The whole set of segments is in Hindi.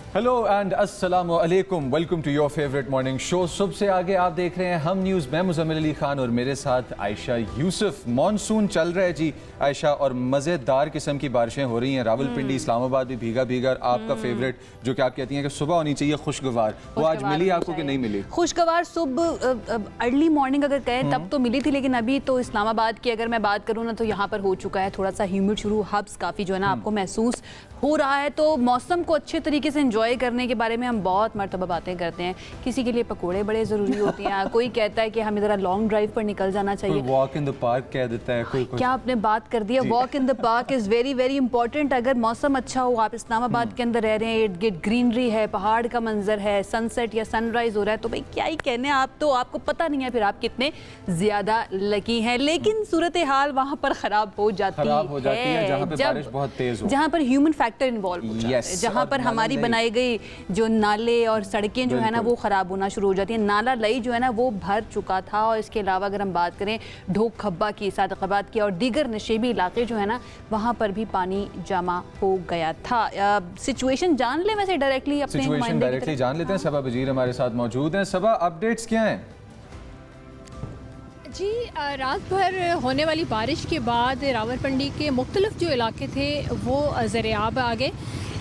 हेलो एंड अस्सलाम वालेकुम, welcome to your favourite morning show. सुबह से आगे आप देख रहे हैं हम न्यूज़। मैं मुज़म्मिल अली खान और मेरे साथ आयशा यूसुफ। मॉनसून चल रहा है जी आयशा, और मज़ेदार किस्म की बारिशें हो रही हैं। रावलपिंडी इस्लामाबाद भी भीगा भीगा। आपका फेवरेट जो कि आप कहती हैं कि सुबह होनी चाहिए खुशगवार, वो आज मिली आपको कि नहीं मिली? खुशगवार सुबह अर्ली मॉर्निंग अगर कहें तब तो मिली थी, लेकिन अभी तो इस्लामाबाद की अगर मैं बात करूँ ना तो यहाँ पर हो चुका है थोड़ा सा ह्यूमिड शुरू, हब्स काफ़ी जो है ना आपको महसूस हो रहा है। तो मौसम को अच्छे तरीके से एंजॉय करने के बारे में हम बहुत मरतबा बातें करते हैं। किसी के लिए पकोड़े बड़े ज़रूरी होते हैं, कोई कहता है कि हमें ज़रा लॉन्ग ड्राइव पर निकल जाना चाहिए, वॉक इन द पार्क कह देता है कोई। क्या आपने बात कर दिया, walk in the park is very very important. अगर मौसम अच्छा हो, आप इस्लामाबाद के अंदर रह रहे हैं, इर्द गिर्द ग्रीनरी है, पहाड़ का मंजर है, सनसेट या सनराइज हो रहा है, तो भाई क्या ही कहने, आप तो आपको पता नहीं है फिर आप कितने ज़्यादा लकी हैं। लेकिन सूरत हाल वहाँ पर ख़राब हो जाती है जहाँ पे बारिश बहुत तेज हो, जहाँ पर ह्यूमन फैक्टर इन्वॉल्व हो जाता है, जहाँ पर हमारी बनाई गई जो नाले और सड़कें जो है ना वो ख़राब होना शुरू हो जाती हैं। नाला लई जो है ना वो भर चुका था, और इसके अलावा अगर हम बात करें ढोक खब्बा की, सादकाबाद की और दीगर नशेबी इलाके जो है ना वहाँ पर भी पानी जमा हो गया था। सिचुएशन जान ले वैसे डायरेक्टली अपने सिचुएशन डायरेक्टली जान लेते हैं। सबा बजीर हमारे साथ मौजूद हैं। सबा, अपडेट्स क्या हैं? जी, रात भर होने वाली बारिश के बाद रावलपिंडी के मुख्तलिफ जो इलाके थे वो ज़रियाब आ गए।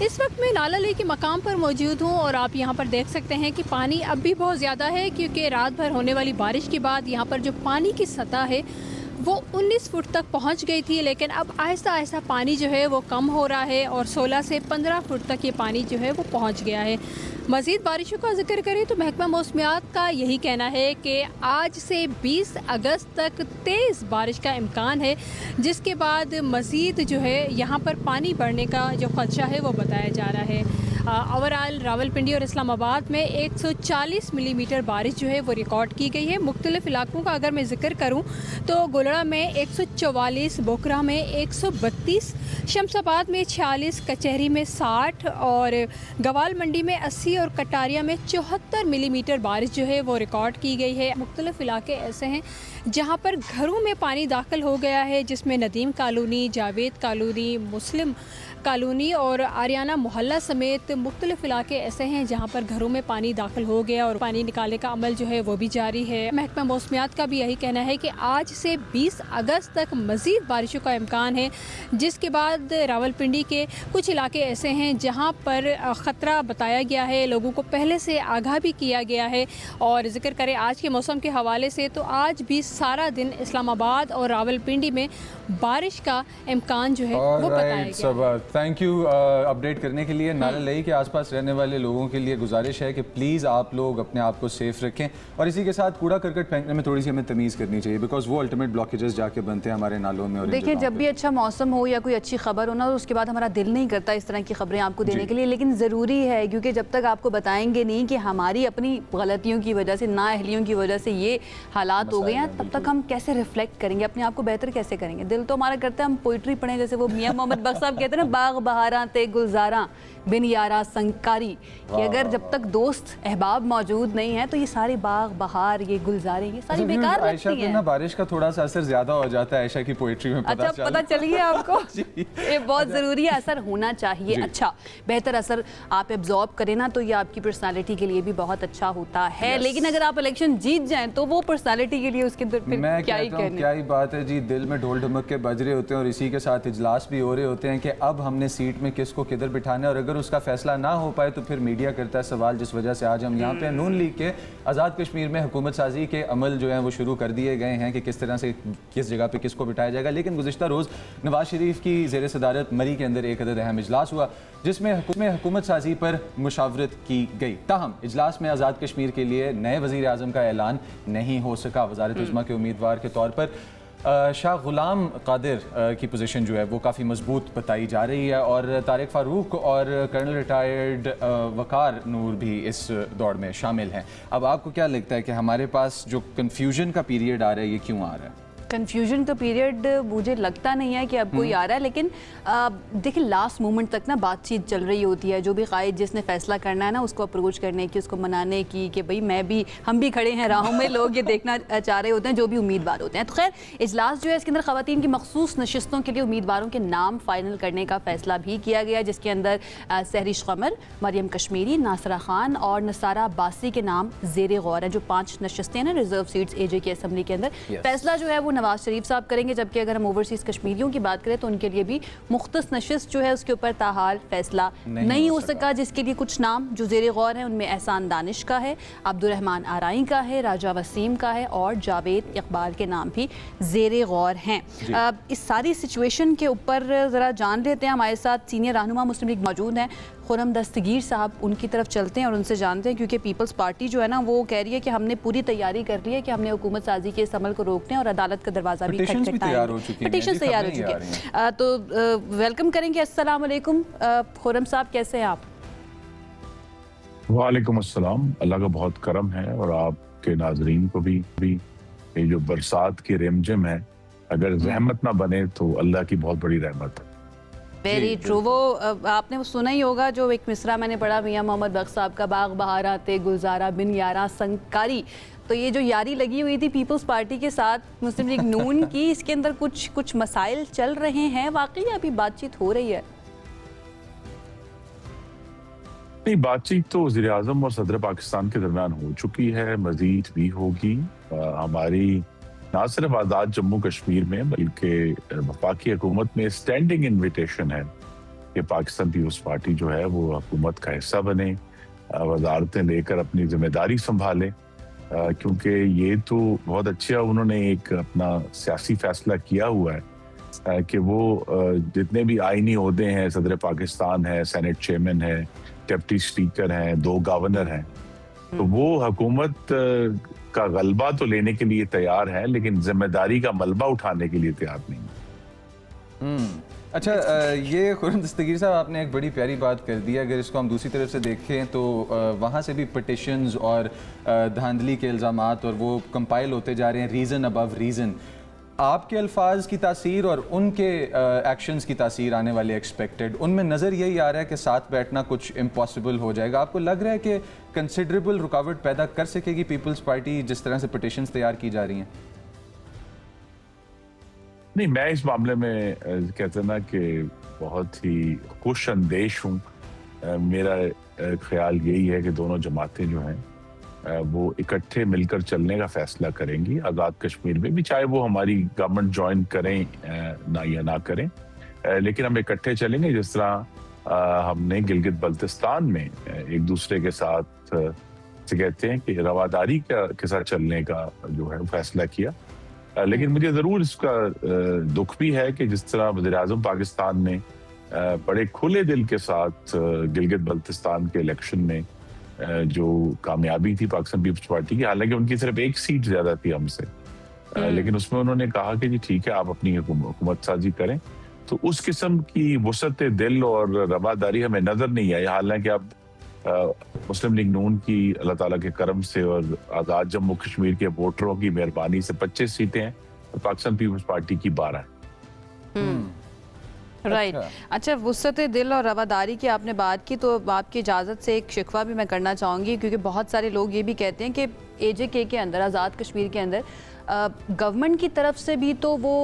इस वक्त मैं नाला ले के मकाम पर मौजूद हूँ और आप यहाँ पर देख सकते हैं कि पानी अब भी बहुत ज़्यादा है, क्योंकि रात भर होने वाली बारिश के बाद यहाँ पर जो पानी की सतह है वो 19 फुट तक पहुँच गई थी, लेकिन अब आहिस्ता आहिस्ता पानी जो है वो कम हो रहा है और 16 से 15 फुट तक ये पानी जो है वो पहुँच गया है। मज़ीद बारिशों का जिक्र करें तो महकमा मौसमियात का यही कहना है कि आज से 20 अगस्त तक तेज़ बारिश का इम्कान है, जिसके बाद मज़ीद जो है यहाँ पर पानी बढ़ने का जो खदशा है वो बताया जा रहा है। ओवरऑल रावलपिंडी और इस्लामाबाद में 140 मिलीमीटर बारिश जो है वो रिकॉर्ड की गई है। मुख्तलिफ इलाकों का अगर मैं जिक्र करूँ तो गोलड़ा में 144, बोकरा में 132, शमसाबाद में 46, कचहरी में 60 और गवाल मंडी में 80 और कटारिया में 74 मिलीमीटर बारिश जो है वो रिकॉर्ड की गई है। मुख्तलिफ इलाके ऐसे हैं जहाँ पर घरों में पानी दाखिल हो गया है, जिसमें नदीम कॉलोनी, जावेद कॉलोनी, मुस्लिम कॉलोनी और आरियाना मोहल्ला समेत मुख्तलिफ इलाके ऐसे हैं जहाँ पर घरों में पानी दाखिल हो गया और पानी निकालने का अमल जो है वो भी जारी है। महकमा मौसमियात का भी यही कहना है कि आज से 20 अगस्त तक मज़ीद बारिशों का इम्कान है, जिसके बाद रावलपिंडी के कुछ इलाके ऐसे हैं जहाँ पर ख़तरा बताया गया है, लोगों को पहले से आगाह भी किया गया है। और ज़िक्र करें आज के मौसम के हवाले से तो आज भी सारा दिन इस्लामाबाद और रावलपिंडी में बारिश का इम्कान जो है वो बताया गया। थैंक यू अपडेट करने के लिए। नाला लई के आसपास रहने वाले लोगों के लिए गुजारिश है कि प्लीज़ आप लोग अपने आप को सेफ रखें, और इसी के साथ कूड़ा करकट फेंकने में थोड़ी सी हमें तमीज़ करनी चाहिए, बिकॉज वो अल्टीमेट ब्लॉकेजेस जाके बनते हैं हमारे नालों में। और देखिए, जब भी अच्छा मौसम हो या कोई अच्छी खबर हो ना, तो उसके बाद हमारा दिल नहीं करता इस तरह की खबरें आपको देने के लिए, लेकिन ज़रूरी है, क्योंकि जब तक आपको बताएंगे नहीं कि हमारी अपनी गलतियों की वजह से, नाअहलियों की वजह से ये हालात हो गए हैं, तब तक हम कैसे रिफ्लेक्ट करेंगे, अपने आप को बेहतर कैसे करेंगे। दिल तो हमारा करता है हम पोइट्री पढ़ें, जैसे वो मियाँ मोहम्मद बख्श साहब कहते हैं ना, बाग बहारा ते गुलजारा बिन यारा संकारी, कि अगर जब तक दोस्त अहबाब मौजूद नहीं है तो ये सारे बाग बहार, ये गुलजारे, ये सारी बेकार लगती हैं। ना बारिश का थोड़ा सा असर ज्यादा हो जाता है आयशा की पोइट्री में। पता चल गया आपको? ये बहुत ज़रूरी है, असर होना चाहिए, अच्छा बेहतर असर आप एब्जॉर्ब करें ना तो ये आपकी पर्सनालिटी के लिए भी बहुत अच्छा होता है। लेकिन अगर आप इलेक्शन जीत जाएं तो वो पर्सनालिटी के लिए उसके अंदर फिर क्या ही कहने। क्या ही बात है जी, दिल में ढोल ढमक के बज रहे होते हैं, और इसी के साथ इजलास भी हो रहे होते हैं कि अब हमने सीट में किसको किधर बिठाना है, और अगर उसका फैसला ना हो पाए तो फिर मीडिया करता है सवाल, जिस वजह से आज हम यहाँ पे नून लीग के आज़ाद कश्मीर में हुकूमत साजी के अमल जो है वो शुरू कर दिए गए हैं कि किस तरह से किस जगह पे किसको बिठाया जाएगा। लेकिन गुज़िश्ता रोज़ नवाज शरीफ की ज़ेर सदारत मरी के अंदर एक अदद अहम इजलास हुआ, जिसमें हुकूमत साजी पर मुशावरत की गई। ताहम इजलास में आज़ाद कश्मीर के लिए नए वज़ीर आज़म का ऐलान नहीं हो सका। वज़ारत उज़्मा के उम्मीदवार के तौर पर शाह गुलाम कादिर की पोजीशन जो है वो काफ़ी मजबूत बताई जा रही है, और तारिक फ़ारूक और कर्नल रिटायर्ड वकार नूर भी इस दौड़ में शामिल हैं। अब आपको क्या लगता है कि हमारे पास जो कन्फ्यूजन का पीरियड आ रहा है ये क्यों आ रहा है? कंफ्यूजन तो पीरियड मुझे लगता नहीं है कि अब कोई आ रहा है, लेकिन देखिए लास्ट मोमेंट तक ना बातचीत चल रही होती है। जो भी कायद जिसने फैसला करना है ना, उसको अप्रोच करने की, उसको मनाने की कि भाई हम भी खड़े हैं राहों में, लोग ये देखना चाह रहे होते हैं जो भी उम्मीदवार होते हैं। तो खैर इजलास जो है इसके अंदर ख़वातीन की मखसूस नशिस्तों के लिए उम्मीदवारों के नाम फाइनल करने का फैसला भी किया गया, जिसके अंदर सहरिश कमर, मरियम कश्मीरी, नासरा खान और नसारा अब्बासी के नाम ज़ेर गौर है। जो 5 नशिस्तें हैं ना रिजर्व सीट्स एजे की असम्बली के अंदर, फैसला जो है वो नवाज शरीफ साहब करेंगे। जबकि अगर हम ओवरसीज़ कश्मीरियों की बात करें तो उनके लिए भी मुख्तस नशिस्त जो है उसके ऊपर ताहाल फैसला नहीं हो सका, जिसके लिए कुछ नाम जो ज़ेर गौर हैं उनमें एहसान दानिश का है, अब्दुर्रहमान आराई का है, राजा वसीम का है और जावेद इकबाल के नाम भी ज़ेर गौर हैं। इस सारी सिचुएशन के ऊपर ज़रा जान लेते हैं। हमारे साथ सीनियर रहनुमा मुस्लिम लीग मौजूद हैं, खुर्रम दस्तगीर साहब, उनकी तरफ चलते हैं और उनसे जानते हैं, क्योंकि पीपल्स पार्टी जो है ना वो कह रही है कि हमने पूरी तैयारी कर ली है कि हमने हुकूमत साजी के इस अमल को रोकने और अदालत का दरवाज़ा भी खटखटाएंगे। पिटीशन तैयार हो चुकी है। तो वेलकम करेंगे। अस्सलाम वालेकुम खुर्रम साहब, कैसे हैं आप? वालेकुम अस्सलाम। अल्लाह का बहुत करम है और आपके नाजरीन को भी ये जो बरसात की रिमझिम है, अगर रहमत ना बने तो अल्लाह की बहुत बड़ी रहमत है। Very true. वो आपने वो सुना ही होगा जो एक मिसरा मैंने पढ़ा मियां मोहम्मद बख्श साहब का, बाग बहार आते गुलजारा बिन यारा संगकारी। तो ये जो यारी लगी हुई थी पीपल्स पार्टी के साथ मुस्लिम लीग नून की, इसके अंदर कुछ मसाइल चल रहे हैं, वाकई अभी बातचीत हो रही है? नहीं, बातचीत तो वज़ीर आज़म और सदर पाकिस्तान के दरमियान हो चुकी है, मजीद भी होगी। हमारी ना सिर्फ आज़ाद जम्मू कश्मीर में बल्कि वफाकी हुकूमत में स्टैंडिंग इन्विटेशन है कि पाकिस्तान पीपल्स पार्टी जो है वो हुकूमत का हिस्सा बने, वजारतें लेकर अपनी जिम्मेदारी संभाले, क्योंकि ये तो बहुत अच्छा उन्होंने एक अपना सियासी फैसला किया हुआ है कि वो जितने भी आईनी ओहदे हैं, सदर पाकिस्तान है, सेनेट चेयरमैन है, डिप्टी स्पीकर हैं, 2 गवर्नर हैं, तो वो हुकूमत का गलबा तो लेने के लिए तैयार है, लेकिन जिम्मेदारी का मलबा उठाने के लिए तैयार नहीं। अच्छा, ये खुर्रम दस्तगीर साहब आपने एक बड़ी प्यारी बात कर दी है। अगर इसको हम दूसरी तरफ से देखें तो वहाँ से भी पिटिशंस और धांधली के इल्ज़ामात और वो कंपाइल होते जा रहे हैं, रीज़न अबव रीज़न। आपके अल्फाज की तासीर और उनके एक्शंस की तासीर आने वाले एक्सपेक्टेड, उनमें नज़र यही आ रहा है कि साथ बैठना कुछ इम्पॉसिबल हो जाएगा। आपको लग रहा है कि कंसिडरेबल रुकावट पैदा कर सकेगी पीपल्स पार्टी जिस तरह से पिटिशंस तैयार की जा रही हैं? नहीं, मैं इस मामले में कहते ना कि बहुत ही खुश अंदेश हूँ। मेरा ख्याल यही है कि दोनों जमातें जो हैं वो इकट्ठे मिलकर चलने का फैसला करेंगी आज़ाद कश्मीर में भी, चाहे वो हमारी गवर्नमेंट ज्वाइन करें ना या ना करें, लेकिन हम इकट्ठे चलेंगे। जिस तरह हमने गिलगित बल्तिस्तान में एक दूसरे के साथ कहते हैं कि रवादारी के साथ चलने का जो है फैसला किया। लेकिन मुझे ज़रूर इसका दुख भी है कि जिस तरह वज़ीर आज़म पाकिस्तान ने बड़े खुले दिल के साथ गिलगित बल्तिस्तान के इलेक्शन में जो कामयाबी थी पाकिस्तान पीपल्स पार्टी की, हालांकि उनकी सिर्फ 1 सीट ज्यादा थी हमसे, लेकिन उसमें उन्होंने कहा कि जी ठीक है, आप अपनी हुकूमत साजी करें। तो उस किस्म की वसत दिल और रवादारी हमें नजर नहीं आई। हालांकि अब मुस्लिम लीग नून की अल्लाह ताला के करम से और आज़ाद जम्मू कश्मीर के वोटरों की मेहरबानी से 25 सीटें हैं और पाकिस्तान पीपल्स पार्टी की 12 हैं। राइट। अच्छा, वुसअत दिल और रवादारी की आपने बात की, तो आपकी इजाज़त से एक शिकवा भी मैं करना चाहूँगी, क्योंकि बहुत सारे लोग ये भी कहते हैं कि एजेके के अंदर, आज़ाद कश्मीर के अंदर गवर्नमेंट की तरफ से भी तो वो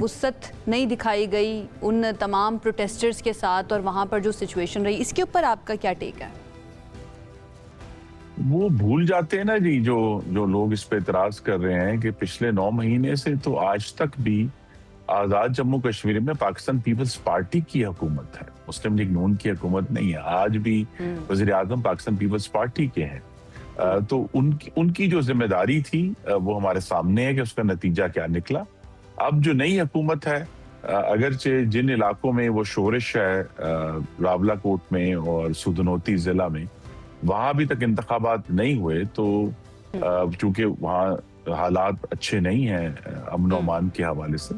वुसअत नहीं दिखाई गई उन तमाम प्रोटेस्टर्स के साथ और वहाँ पर जो सिचुएशन रही, इसके ऊपर आपका क्या टेक है? वो भूल जाते हैं ना जी, जो लोग इस पे इतराज कर रहे हैं कि पिछले 9 महीने से तो आज तक भी आज़ाद जम्मू कश्मीर में पाकिस्तान पीपल्स पार्टी की हुकूमत है, मुस्लिम लीग नून की हुकूमत नहीं है। आज भी वज़ीर आज़म पाकिस्तान पीपल्स पार्टी के हैं। तो उनकी जो जिम्मेदारी थी वो हमारे सामने है कि उसका नतीजा क्या निकला। अब जो नई हुकूमत है, अगरचे जिन इलाकों में वो शोरिश है, रावलाकोट में और सुधनोती जिला में, वहां अभी तक इंतखाबात नहीं हुए, तो चूंकि वहाँ हालात अच्छे नहीं हैं अमन और अमान के हवाले से,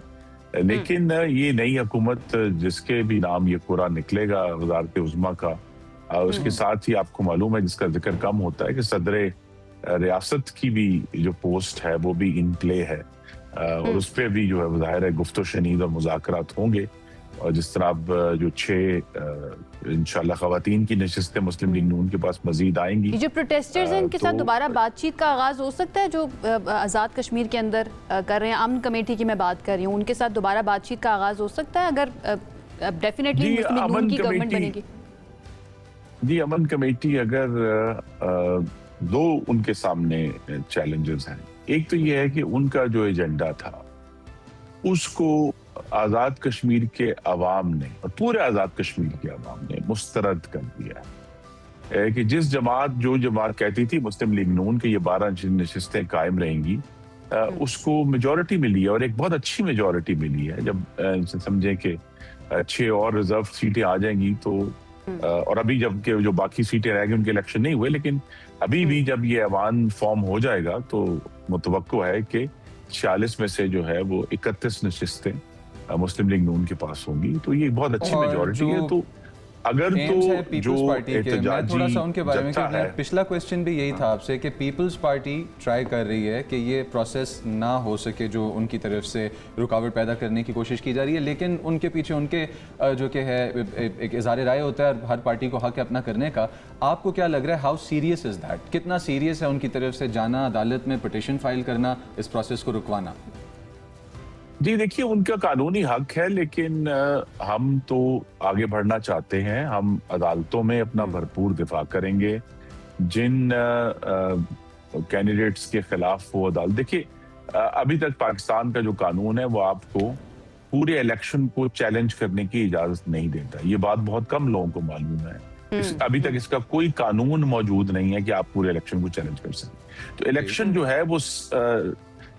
लेकिन ये नई हुकूमत जिसके भी नाम ये पूरा निकलेगा वज़ारत उज़्मा का, उसके साथ ही आपको मालूम है, जिसका जिक्र कम होता है, कि सदर रियासत की भी जो पोस्ट है वो भी इन प्ले है। और उस पर भी जो है वो जाहिर है गुफ्तो शनीद और मुज़ाकरात होंगे। और जिस तरह अब जो 6 इंशाल्लाह खवातीन की नशिस्तें मुस्लिम लीग नून के पास मजीद आएंगी। ये जो प्रोटेस्टर्स हैं इनके साथ दोबारा बातचीत का आगाज हो सकता है, जो आज़ाद कश्मीर के अंदर कर रहे हैं, अमन कमेटी की मैं बात कर रही हूँ, उनके साथ दोबारा बातचीत का आगाज हो सकता है अगर डेफिनेटली मुस्लिम लीग नून की गवर्नमेंट बनेगी? जी, अमन कमेटी अगर दो उनके सामने चैलेंजेस हैं। एक तो ये है कि उनका जो एजेंडा था उसको आज़ाद कश्मीर के अवाम ने और पूरे आज़ाद कश्मीर के अवाम ने मुस्तरद कर दिया है कि जिस जो जमात कहती थी मुस्लिम लीग नून के ये 12 नशिस्तें कायम रहेंगी, उसको मेजॉरिटी मिली है और एक बहुत अच्छी मेजॉरिटी मिली है। जब समझे कि 6 और रिजर्व सीटें आ जाएंगी तो और अभी जब के जो बाकी सीटें रह गई उनके इलेक्शन नहीं हुए, लेकिन अभी भी जब ये ऐवान फॉर्म हो जाएगा तो मुतवक्को है कि 46 में से जो है वो 31 नशिस्तें मुस्लिम लीग नून के पास होंगी। तो ये बहुत अच्छी मेजॉरिटी है। तो अगर तो जो मैं थोड़ा सा उनके बारे में, क्योंकि पिछला क्वेश्चन भी यही था आपसे कि पीपल्स पार्टी ट्राई कर रही है कि ये प्रोसेस ना हो सके, जो उनकी तरफ से रुकावट पैदा करने की कोशिश की जा रही है, लेकिन उनके पीछे उनके जो कि है एक इज़हार राय होता है और हर पार्टी को हक है अपना करने का। आपको क्या लग रहा है, हाउ सीरियस इज़ दैट? कितना सीरियस है उनकी तरफ से जाना अदालत में, पिटिशन फाइल करना, इस प्रोसेस को रुकवाना? जी देखिए, उनका कानूनी हक है, लेकिन हम तो आगे बढ़ना चाहते हैं। हम अदालतों में अपना भरपूर दिफा करेंगे। जिन कैंडिडेट्स के खिलाफ वो अदालत, देखिए अभी तक पाकिस्तान का जो कानून है वो आपको पूरे इलेक्शन को चैलेंज करने की इजाजत नहीं देता। ये बात बहुत कम लोगों को मालूम है। अभी तक इसका कोई कानून मौजूद नहीं है कि आप पूरे इलेक्शन को चैलेंज कर सकें। तो इलेक्शन जो है वो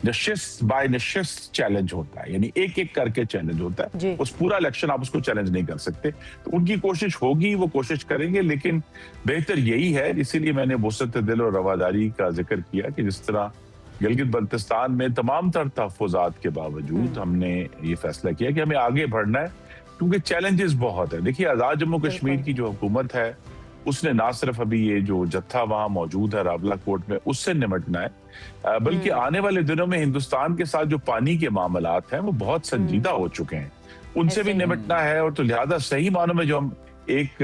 नशिस्त बाय नशिस्त चैलेंज होता है, यानी एक एक करके चैलेंज होता है। उस पूरा इलेक्शन आप उसको चैलेंज नहीं कर सकते। तो उनकी कोशिश होगी, वो कोशिश करेंगे, लेकिन बेहतर यही है। इसीलिए मैंने वुसअत दिल और रवादारी का जिक्र किया कि जिस तरह गिलगित बल्तिस्तान में तमाम तर तहफ़्फ़ुज़ात के बावजूद हमने ये फैसला किया कि हमें आगे बढ़ना है, क्योंकि चैलेंजेस बहुत है। देखिए, आज़ाद जम्मू कश्मीर की जो हुकूमत है उसने ना सिर्फ अभी ये जो जत्था वहां मौजूद है रावला कोट में उससे निमटना है, बल्कि आने वाले दिनों में हिंदुस्तान के साथ जो पानी के मामलात हैं वो बहुत संजीदा हो चुके हैं, उनसे भी निमटना है। और तो लिहाजा सही मानों में जो हम एक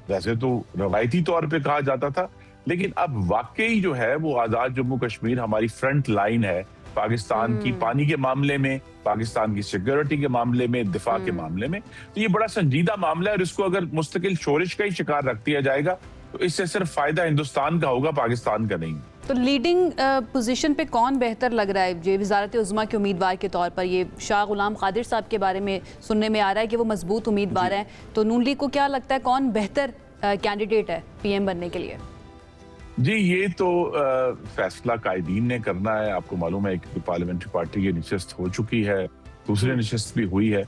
वैसे तो रवायती तौर पे कहा जाता था, लेकिन अब वाकई जो है वो आज़ाद जम्मू कश्मीर हमारी फ्रंट लाइन है पाकिस्तान की, पानी के मामले में, पाकिस्तान की सिक्योरिटी के मामले में, दिफा के मामले में। तो ये बड़ा संजीदा मामला है और इसको अगर मुस्तकिल शोरिश का ही शिकार रख दिया जाएगा तो इससे सिर्फ फायदा हिंदुस्तान का होगा, पाकिस्तान का नहीं। तो लीडिंग पोजीशन पे कौन बेहतर लग रहा है जो वज़ारत उज़्मा के उम्मीदवार के तौर पर? ये शाह गुलाम कादिर साहब के बारे में सुनने में आ रहा है कि वो मजबूत उम्मीदवार हैं, तो नून लीग को क्या लगता है कौन बेहतर कैंडिडेट है पीएम बनने के लिए? जी, ये तो फैसला कायदीन ने करना है। आपको मालूम है कि पार्लियामेंट्री पार्टी की नशिस्त हो चुकी है, दूसरी नशिस्त भी हुई है,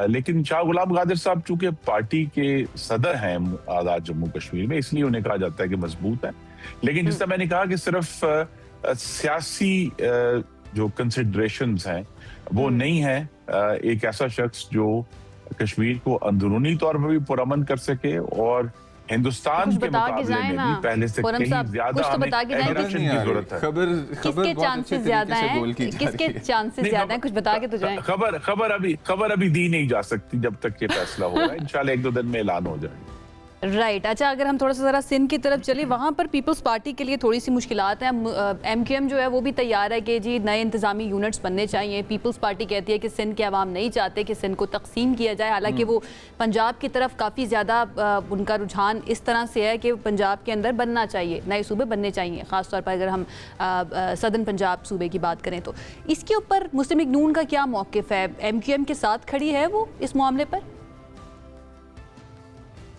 लेकिन शाह गुलाम कादिर साहब चूंकि पार्टी के सदर हैं आज़ाद जम्मू कश्मीर में, इसलिए उन्हें कहा जाता है कि मजबूत है। लेकिन जिस तरह मैंने कहा कि सिर्फ सियासी जो कंसिडरेशंस हैं वो नहीं है। एक ऐसा शख्स जो कश्मीर को अंदरूनी तौर पर भी पुरअमन कर सके और हिंदुस्तान के मुकाबले में भी पहले से कहीं ज्यादा हमें एग्रेशन की जरूरत है। किसके चांसेस ज्यादा हैं? किसके चांसेस ज्यादा हैं? कुछ बता के तो जाएं। खबर अभी दी नहीं जा सकती जब तक ये फैसला होगा। इंशाल्लाह 1-2 दिन में ऐलान हो जाएगा। राइट। अच्छा, अगर हम थोड़ा सा ज़रा सिंध की तरफ चले, वहाँ पर पीपल्स पार्टी के लिए थोड़ी सी मुश्किलात हैं। MQM जो है वो भी तैयार है कि जी नए इंतज़ामी यूनिट्स बनने चाहिए। पीपल्स पार्टी कहती है कि सिंध के अवाम नहीं चाहते कि सिंध को तकसीम किया जाए, हालांकि वो पंजाब की तरफ काफ़ी ज़्यादा उनका रुझान इस तरह से है कि पंजाब के अंदर बनना चाहिए, नए सूबे बनने चाहिए, ख़ासतौर पर अगर हम सदर्न पंजाब सूबे की बात करें तो। इसके ऊपर मुस्लिम लीग नून का क्या मौक़िफ़ है? MQM के साथ खड़ी है वो इस मामले पर?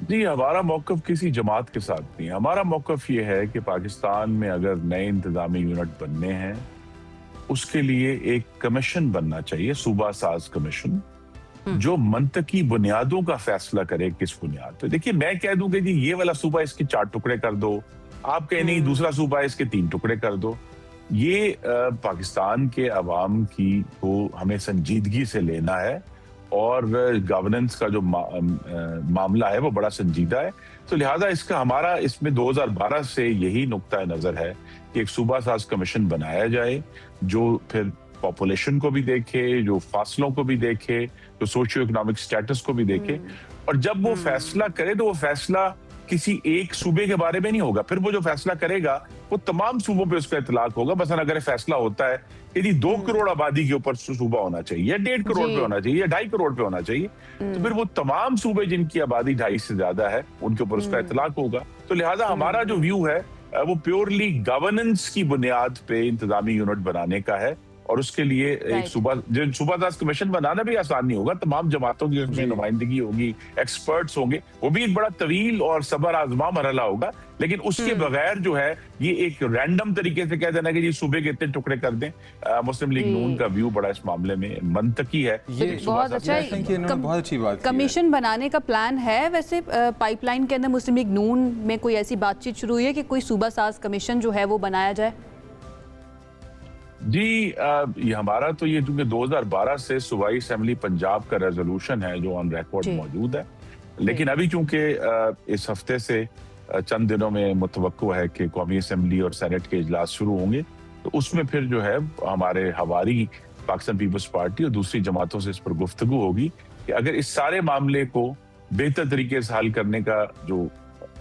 जी, हमारा मौक़िफ़ किसी जमात के साथ नहीं है। हमारा मौक़िफ़ ये है कि पाकिस्तान में अगर नए इंतज़ामी यूनिट बनने हैं उसके लिए एक कमीशन बनना चाहिए, सूबा साज कमीशन, जो मंतकी बुनियादों का फैसला करे। किस बुनियाद पे? देखिए, मैं कह दूं कि जी ये वाला सूबा इसके 4 टुकड़े कर दो, आप कहें नहीं दूसरा सूबा इसके 3 टुकड़े कर दो। ये पाकिस्तान के अवाम की को हमें संजीदगी से लेना है और गवर्नेंस का जो मामला है वो बड़ा संजीदा है। तो लिहाजा हमारा इसमें 2012 से यही नुक्ता नज़र है कि एक सूबा साज कमीशन बनाया जाए जो फिर पॉपुलेशन को भी देखे, जो फासलों को भी देखे, जो सोशियो इकोनॉमिक स्टेटस को भी देखे, और जब वो फैसला करे तो वो फैसला किसी एक सूबे के बारे में नहीं होगा। फिर वो जो फैसला करेगा वो तमाम सूबों पे उसका इतलाक होगा। बस अगर फैसला होता है यदि 2 करोड़ आबादी के ऊपर सूबा होना चाहिए, 1.5 करोड़ पे होना चाहिए, या 2.5 करोड़ पे होना चाहिए, तो फिर वो तमाम सूबे जिनकी आबादी 2.5 से ज्यादा है उनके ऊपर उसका इतलाक होगा। तो लिहाजा हमारा जो व्यू है वो प्योरली गवर्नेंस की बुनियाद पे इंतजामी यूनिट बनाने का है, और उसके लिए एक सूबादास कमीशन बनाना भी आसान नहीं होगा। तमाम जमातों की उसमें नुमाइंदगी होगी, एक्सपर्ट्स होंगे, वो भी एक बड़ा तवील और सबर आजमा मरहला होगा। लेकिन उसके बगैर जो है ये एक रैंडम तरीके से कह देना कि जी सूबे के इतने टुकड़े कर दें, मुस्लिम लीग नून का व्यू बड़ा इस मामले में मंतकी है। ये बहुत अच्छा बहुत अच्छी बात कमीशन बनाने का प्लान है। वैसे पाइपलाइन के अंदर मुस्लिम लीग नून में कोई ऐसी बातचीत शुरू हुई है कि कोई सूबा साज कमीशन जो है वो बनाया जाए? जी ये हमारा तो ये चूंकि 2012 से सूबाई असेंबली पंजाब का रेजोल्यूशन है जो ऑन रिकॉर्ड मौजूद है, लेकिन अभी चूंकि इस हफ्ते से चंद दिनों में मुतवक्को है कि कौमी असेंबली और सेनेट के इजलास शुरू होंगे, तो उसमें फिर जो है हमारे हवारी पाकिस्तान पीपल्स पार्टी और दूसरी जमातों से इस पर गुफ्तगू होगी कि अगर इस सारे मामले को बेहतर तरीके से हल करने का जो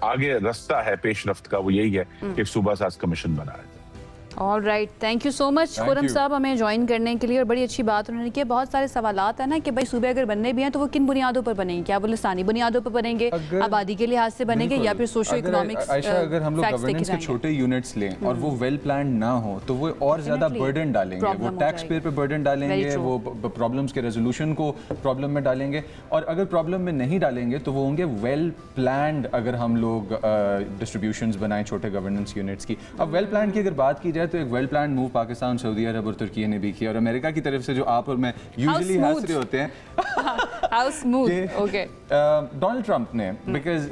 आगे रास्ता है पेशरफ्त का, वो यही है कि एक सूबा साज कमीशन बनाया जाए। All right, thank you so much Khurram साहब हमें ज्वाइन करने के लिए। और बड़ी अच्छी बात उन्होंने की। बहुत सारे सवालात है ना कि भाई सूबे अगर बनने भी हैं तो वो किन बुनियादों पर बनेंगे? क्या वो लिसानी बुनियादों पर बनेंगे, आबादी के लिहाज से बनेंगे, या फिर सोशो इकोनॉमिक्स? अगर हम लोग गवर्नेंस के छोटे यूनिट्स लें और वो वेल प्लान ना हो तो वो और ज्यादा बर्डन डालेंगे, वो टैक्स पेयर पे बर्डन डालेंगे, वो प्रॉब्लम्स के रेजोल्यूशन को प्रॉब्लम में डालेंगे। और अगर प्रॉब्लम में नहीं डालेंगे तो वो होंगे वेल प्लान्ड। अगर हम लोग डिस्ट्रीब्यूशंस बनाएं छोटे गवर्नेंस यूनिट्स की। अब वेल प्लान की अगर बात की जाए तो एक वेल प्लान मूव पाकिस्तान, सऊदी अरब और तुर्की ने भी किया, और अमेरिका की तरफ से जो आप और मैं यूजुअली हंस रहे होते हैं how smooth, okay, Donald Trump ने, बिकॉज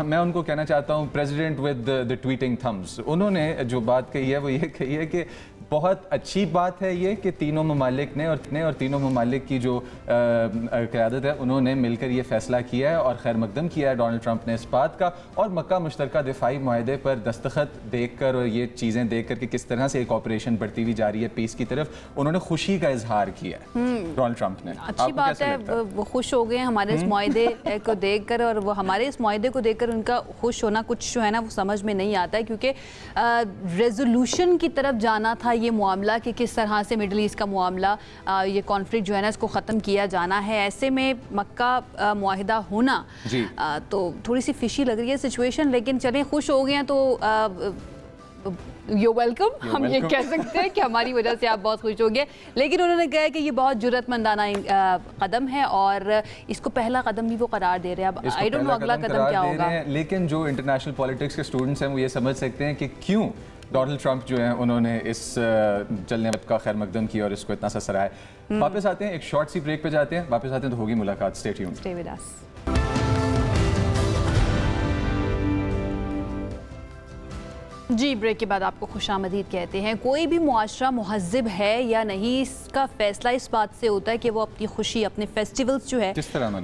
मैं उनको कहना चाहता हूँ president with the tweeting thumbs, उन्होंने जो बात कही है वो ये कही है कि बहुत अच्छी बात है ये कि तीनों ममालिक ने और तीनों ममालिक की जो क़यादत है उन्होंने मिलकर ये फैसला किया है और खैर मकदम किया है डोनाल्ड ट्रंप ने इस बात का। और मक्का मुश्तरका दिफाई मुआहदे पर दस्तखत देखकर और ये चीज़ें देख कर कि किस तरह से एक ऑपरेशन बढ़ती हुई जा रही है पीस की तरफ, उन्होंने खुशी का इजहार किया है डोनाल्ड ट्रंप ने। अच्छी बात है, वो खुश हो गए हमारे इस मुआहदे को देखकर, और वो हमारे इस मुआहदे को देखकर उनका खुश होना कुछ जो है ना वो समझ में नहीं आता है, क्योंकि रेजोल्यूशन की तरफ जाना था ये मामला कि किस तरह से मिडल ईस्ट का मामला, ये कॉन्फ्लिक्ट जो है ना इसको ख़त्म किया जाना है। ऐसे में मक्का मुआहिदा होना तो थोड़ी सी फिशी लग रही है सिचुएशन, लेकिन चलें खुश हो गए हैं तो यू वेलकम, हम ये कह सकते हैं कि हमारी वजह से आप बहुत खुश हो गए। लेकिन उन्होंने कहा कि ये बहुत जुर्रतमंदाना कदम है और इसको पहला कदम भी वो करार दे रहे हैं। अब आई डोंट नो अगला कदम क्या होगा, लेकिन जो इंटरनेशनल पॉलिटिक्स के स्टूडेंट्स हैं वो ये समझ सकते हैं कि क्यों डोनाल्ड ट्रंप जो है उन्होंने इस चलने का खैर मकदम किया और इसको इतना सा सराहा। वापस आते हैं, एक शॉर्ट सी ब्रेक पे जाते हैं, वापस आते हैं तो होगी मुलाकात। Stay tuned, stay with us. जी, ब्रेक के बाद आपको खुशामदीद कहते हैं। कोई भी मुआशरा मुहज़्ज़िब है या नहीं, इसका फैसला इस बात से होता है कि वो अपनी खुशी, अपने फेस्टिवल्स जो है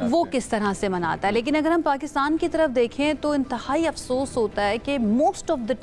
वो किस तरह से मनाता है। लेकिन अगर हम पाकिस्तान की तरफ देखें तो इंतहाई अफसोस होता है कि मोस्ट ऑफ द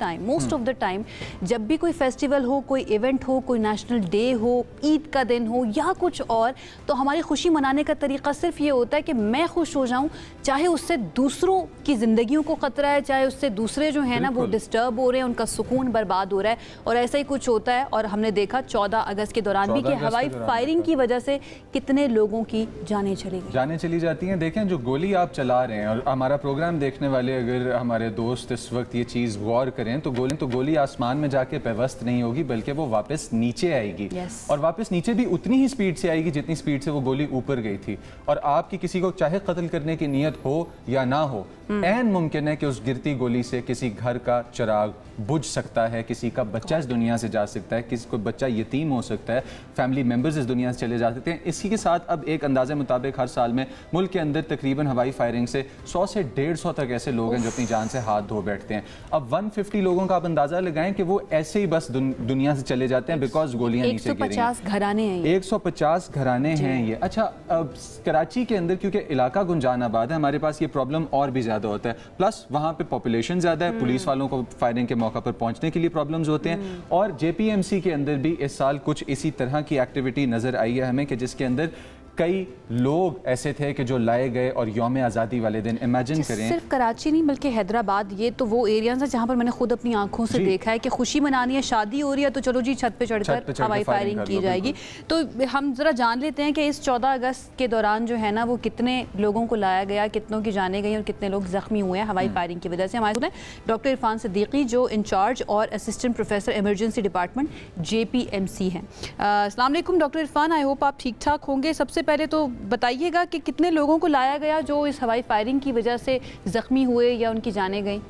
टाइम जब भी कोई फेस्टिवल हो, कोई इवेंट हो, कोई नेशनल डे हो, ईद का दिन हो या कुछ और, तो हमारी खुशी मनाने का तरीका सिर्फ ये होता है कि मैं खुश हो जाऊँ, चाहे उससे दूसरों की ज़िंदगियों को ख़तरा है, चाहे उससे दूसरे जो है ना वो डिस्टर्ब हो रहे हैं, उनका सुकून बर्बाद हो रहा है। और ऐसा ही कुछ होता है और हमने देखा 14 अगस्त के दौरान भी कि हवाई फायरिंग की वजह से कितने लोगों की जानें चली जाती हैं। देखें जो गोली आप चला रहे हैं, और हमारा प्रोग्राम देखने वाले अगर हमारे दोस्त इस वक्त ये चीज़ गौर करें तो गोली आसमान में जाके पेवस्त नहीं होगी, बल्कि वो वापस नीचे आएगी। और वापस नीचे भी उतनी ही स्पीड से आएगी जितनी स्पीड से वो गोली ऊपर गई थी। और आपकी किसी को चाहे कत्ल करने की नीयत हो या ना हो, ऐन मुमकिन है कि उस गिरती गोली से किसी घर का चिराग बुझ सकता है, किसी का बच्चा इस दुनिया से जा सकता है, किसी को बच्चा यतीम हो सकता है, फैमिली मेंबर्स इस दुनिया से चले जा सकते हैं। इसी के साथ अब एक अंदाजे मुताबिक हर साल में मुल्क के अंदर तकरीबन हवाई फायरिंग से 100 से 150 तक ऐसे लोग हैं जो अपनी जान से हाथ धो बैठते हैं। अब 150 लोगों का आप अंदाजा लगाएं कि वो ऐसे ही बस दुनिया से चले जाते हैं बिकॉज गोलियां नीचे गिरी हैं। 150 घराने हैं, 150 घराने हैं ये। अच्छा, अब कराची के अंदर क्योंकि इलाका गुंजान आबाद है, हमारे पास ये प्रॉब्लम और भी ज़्यादा ज़्यादा होता है, प्लस वहाँ पे पॉपुलेशन ज़्यादा है, पुलिस वालों को फायरिंग के मौका पर पहुँचने के लिए प्रॉब्लम्स होते हैं। और JPMC के अंदर भी इस साल कुछ इसी तरह की एक्टिविटी नज़र आई है हमें कि जिसके अंदर कई लोग ऐसे थे कि जो लाए गए और यौम आज़ादी वाले दिन इमेजिन करें। सिर्फ कराची नहीं बल्कि हैदराबाद, ये तो वो एरियाज हैं जहाँ पर मैंने खुद अपनी आंखों से देखा है कि खुशी मनानी है, शादी हो रही है तो चलो जी छत पे चढ़कर हवाई फायरिंग की जाएगी। तो हम ज़रा जान लेते हैं कि इस 14 अगस्त के दौरान जो है ना वो कितने लोगों को लाया गया, कितनों की जाने गई और कितने लोग ज़ख्मी हुए हैं हवाई फायरिंग की वजह से। हमारे साथ डॉक्टर इरफान सिद्दीकी जो इंचार्ज और assistant professor emergency department JPMC हैं। अस्सलाम वालेकुम डॉक्टर इरफान, आई होप आप ठीक ठाक होंगे। सबसे पहले तो बताइएगा कि कितने लोगों को लाया गया जो इस हवाई फायरिंग की वजह से जख्मी हुए या उनकी जानें गई?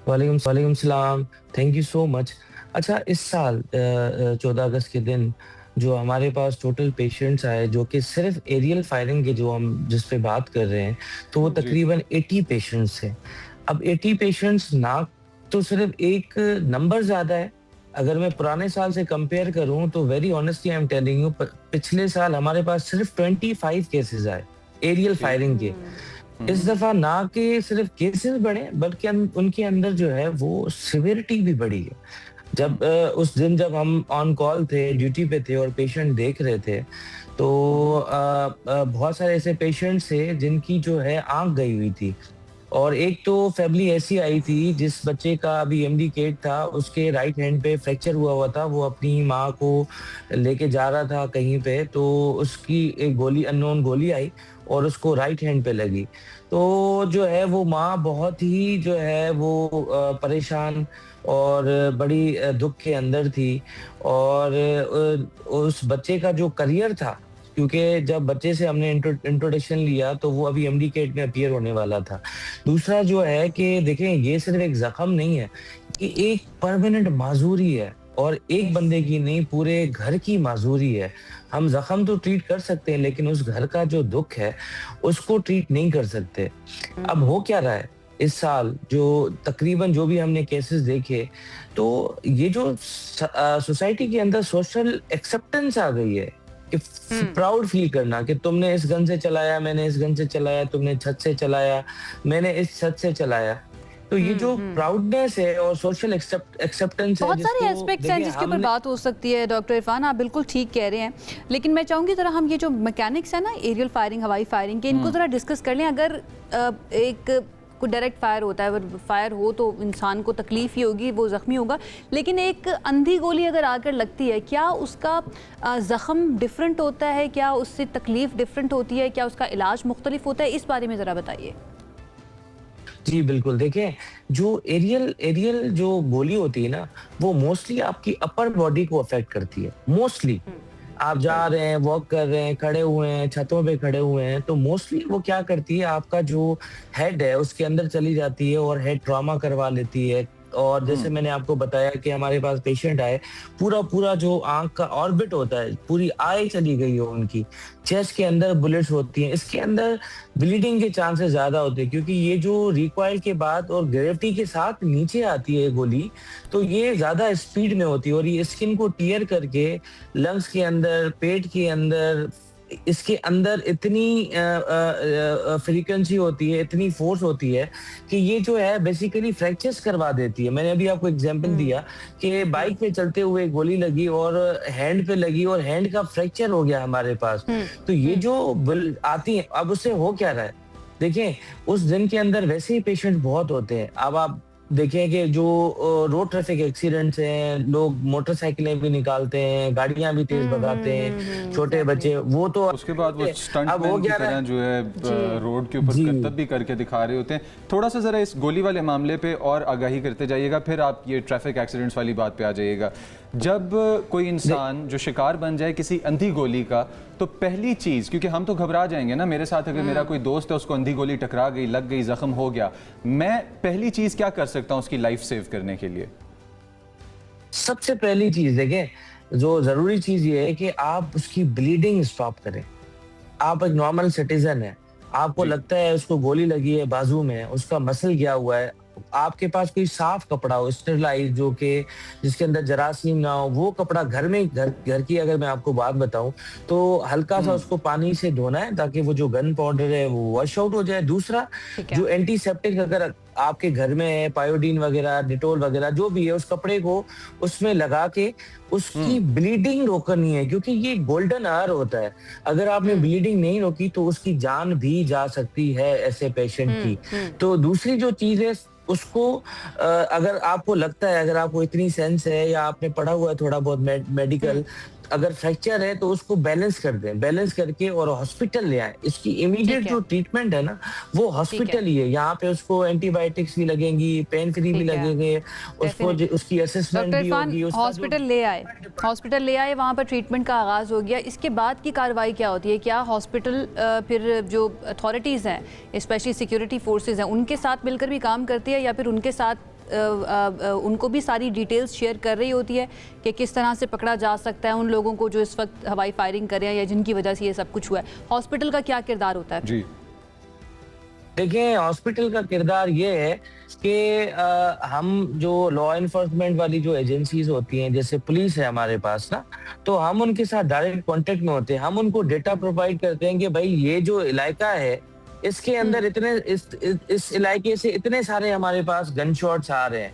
वालेकुम सलाम, थैंक यू सो मच। अच्छा, इस साल 14 अगस्त के दिन जो हमारे पास टोटल पेशेंट्स आए जो कि सिर्फ एरियल फायरिंग के जो हम जिस पे बात कर रहे हैं तो वो तकरीबन 80 पेशेंट्स हैं। अब 80 पेशेंट्स ना तो सिर्फ एक नंबर ज़्यादा है, अगर मैं पुराने साल से कंपेयर करूं तो very honestly I am telling you, पिछले साल हमारे पास सिर्फ 25 केसेस आए एरियल फायरिंग के। इस दफा ना कि सिर्फ केसेस बढ़े बल्कि उनके अंदर जो है वो सिवियरिटी भी बढ़ी है। जब उस दिन जब हम ऑन कॉल थे, ड्यूटी पे थे और पेशेंट देख रहे थे तो बहुत सारे ऐसे पेशेंट्स थे जिनकी जो है आंख गई हुई थी, और एक तो फैमिली ऐसी आई थी जिस बच्चे का अभी MD केट था, उसके राइट हैंड पे फ्रैक्चर हुआ था, वो अपनी माँ को लेके जा रहा था कहीं पे तो उसकी एक गोली अननोन गोली आई और उसको राइट हैंड पे लगी। तो जो है वो माँ बहुत ही जो है वो परेशान और बड़ी दुख के अंदर थी, और उस बच्चे का जो करियर था, क्योंकि जब बच्चे से हमने इंट्रोडक्शन लिया तो वो अभी MD केट में अपीयर होने वाला था। दूसरा जो है कि देखें ये सिर्फ एक जख्म नहीं है, ये एक परमानेंट माजूरी है और एक बंदे की नहीं पूरे घर की माजूरी है। हम जख्म तो ट्रीट कर सकते हैं लेकिन उस घर का जो दुख है उसको ट्रीट नहीं कर सकते। अब हो क्या रहा है इस साल, जो तकरीबन जो भी हमने केसेस देखे तो ये जो सोसाइटी के अंदर सोशल एक्सेप्टेंस आ गई है कि प्राउड फील करना कि तुमने इस गन से चलाया, मैंने इस गन से चलाया, तुमने छत से चलाया, मैंने इस छत से चलाया। तो ये जो प्राउडनेस है और सोशल एक्सेप्टेंस है, बहुत सारे एस्पेक्ट्स हैं जिसके ऊपर बात हो सकती है। डॉक्टर इरफान, आप बिल्कुल ठीक कह रहे हैं, लेकिन मैं चाहूँगी ज़रा हम ये जो मैकेनिक्स है ना एरियल फायरिंग, हवाई फायरिंग के, इनको ज़रा डिस्कस कर लें। अगर एक कोई डायरेक्ट फायर होता है, अगर फायर हो तो इंसान को तकलीफ ही होगी, वो ज़ख्मी होगा, लेकिन एक अंधी गोली अगर आकर लगती है, क्या उसका ज़ख्म डिफरेंट होता है, क्या उससे तकलीफ डिफरेंट होती है, क्या उसका इलाज मुख्तलिफ होता है? इस बारे में ज़रा बताइए। जी बिल्कुल, देखें जो एरियल जो गोली होती है ना वो मोस्टली आपकी अपर बॉडी को अफेक्ट करती है। मोस्टली आप जा रहे हैं, वॉक कर रहे हैं, खड़े हुए हैं, छतों पे खड़े हुए हैं, तो मोस्टली वो क्या करती है, आपका जो हेड है उसके अंदर चली जाती है और हेड ट्रॉमा करवा लेती है। और जैसे मैंने आपको बताया कि हमारे पास पेशेंट आए, पूरा जो आंख का ऑर्बिट होता है, पूरी आई चली गई हो उनकी, चेस्ट के अंदर बुलेट्स होती हैं, इसके अंदर ब्लीडिंग के चांसेस ज्यादा होते हैं क्योंकि ये जो रिकॉइल के बाद और ग्रेविटी के साथ नीचे आती है गोली, तो ये ज्यादा स्पीड में होती है और ये स्किन को टीयर करके लंग्स के अंदर, पेट के अंदर, इसके अंदर इतनी फ्रीक्वेंसी होती है, इतनी फोर्स होती है कि ये जो है बेसिकली फ्रैक्चर्स करवा देती है। मैंने अभी आपको एग्जांपल दिया कि बाइक पे चलते हुए गोली लगी और हैंड पे लगी और हैंड का फ्रैक्चर हो गया हमारे पास। तो ये जो आती है, अब उससे हो क्या रहा है, देखें उस दिन के अंदर वैसे ही पेशेंट बहुत होते हैं। अब आप देखें कि जो रोड ट्रैफिक एक्सीडेंट्स हैं, लोग मोटरसाइकिलें भी निकालते हैं, गाड़ियां भी तेज भगाते हैं, छोटे बच्चे, वो तो उसके बाद वो स्टंटमैन की तरह जो है रोड के ऊपर करतब भी करके दिखा रहे होते हैं। थोड़ा सा जरा इस गोली वाले मामले पे और आगाही करते जाइएगा, फिर आप ये ट्रैफिक एक्सीडेंट्स वाली बात पे आ जाइएगा। जब कोई इंसान जो शिकार बन जाए किसी अंधी गोली का, तो पहली चीज़, क्योंकि हम तो घबरा जाएंगे ना, मेरे साथ अगर मेरा कोई दोस्त है उसको अंधी गोली टकरा गई, लग गई, जख्म हो गया, मैं पहली चीज़ क्या कर सकता हूँ उसकी लाइफ सेव करने के लिए? सबसे पहली चीज देखें, जो जरूरी चीज ये है कि आप उसकी ब्लीडिंग स्टॉप करें। आप एक नॉर्मल सिटीजन है, आपको लगता है उसको गोली लगी है बाजू में, उसका मसल गया हुआ है, आपके पास कोई साफ कपड़ा हो, स्टेरिलाइज, जो कि जिसके अंदर जरासीम ना हो, वो कपड़ा घर में घर की अगर मैं आपको बात बताऊं तो हल्का सा उसको पानी से धोना है ताकि वो जो गन पाउडर है वो वॉश आउट हो जाए। दूसरा, जो एंटीसेप्टिक अगर आपके घर में है, पायोडीन वगैरह, डिटोल वगैरह जो भी है, उस कपड़े को उसमें लगा के उसकी ब्लीडिंग रोकनी है, क्योंकि ये गोल्डन आवर होता है। अगर आपने ब्लीडिंग नहीं रोकी तो उसकी जान भी जा सकती है ऐसे पेशेंट की। तो दूसरी जो चीज है उसको अगर आपको लगता है, अगर आपको इतनी सेंस है या आपने पढ़ा हुआ है थोड़ा बहुत मेडिकल, अगर फ्रैक्चर है तो उसको बैलेंस कर दें, बैलेंस करके और हॉस्पिटल ले आए। इसकी इमीडिएट जो ट्रीटमेंट है ना वो हॉस्पिटल ही है। यहाँ पे उसको एंटीबायोटिक्स भी लगेंगी, पेन फ्री भी लगेंगे, उसको उसकी असेसमेंट भी होगी। हॉस्पिटल ले आए, वहाँ पर ट्रीटमेंट का आगाज हो गया। इसके बाद की कार्रवाई क्या होती है? क्या हॉस्पिटल फिर जो अथॉरिटीज़ हैं, स्पेशली सिक्योरिटी फोर्सेज हैं, उनके साथ मिलकर भी काम करती है या फिर उनके साथ उनको भी सारी डिटेल्स शेयर कर रही होती है कि किस तरह से पकड़ा जा सकता है उन लोगों को जो इस वक्त हवाई फायरिंग कर रहे हैं या जिनकी वजह से ये सब कुछ हुआ है? हॉस्पिटल का क्या किरदार होता है? जी देखिए, हॉस्पिटल का किरदार ये है कि हम जो लॉ एनफोर्समेंट वाली जो एजेंसीज होती हैं, जैसे पुलिस है हमारे पास ना, तो हम उनके साथ डायरेक्ट कांटेक्ट में होते हैं। हम उनको डेटा प्रोवाइड करते हैं कि भाई ये जो इलाका है इसके अंदर इतने इस इलाके से इतने सारे हमारे पास गन शॉट्स आ रहे हैं।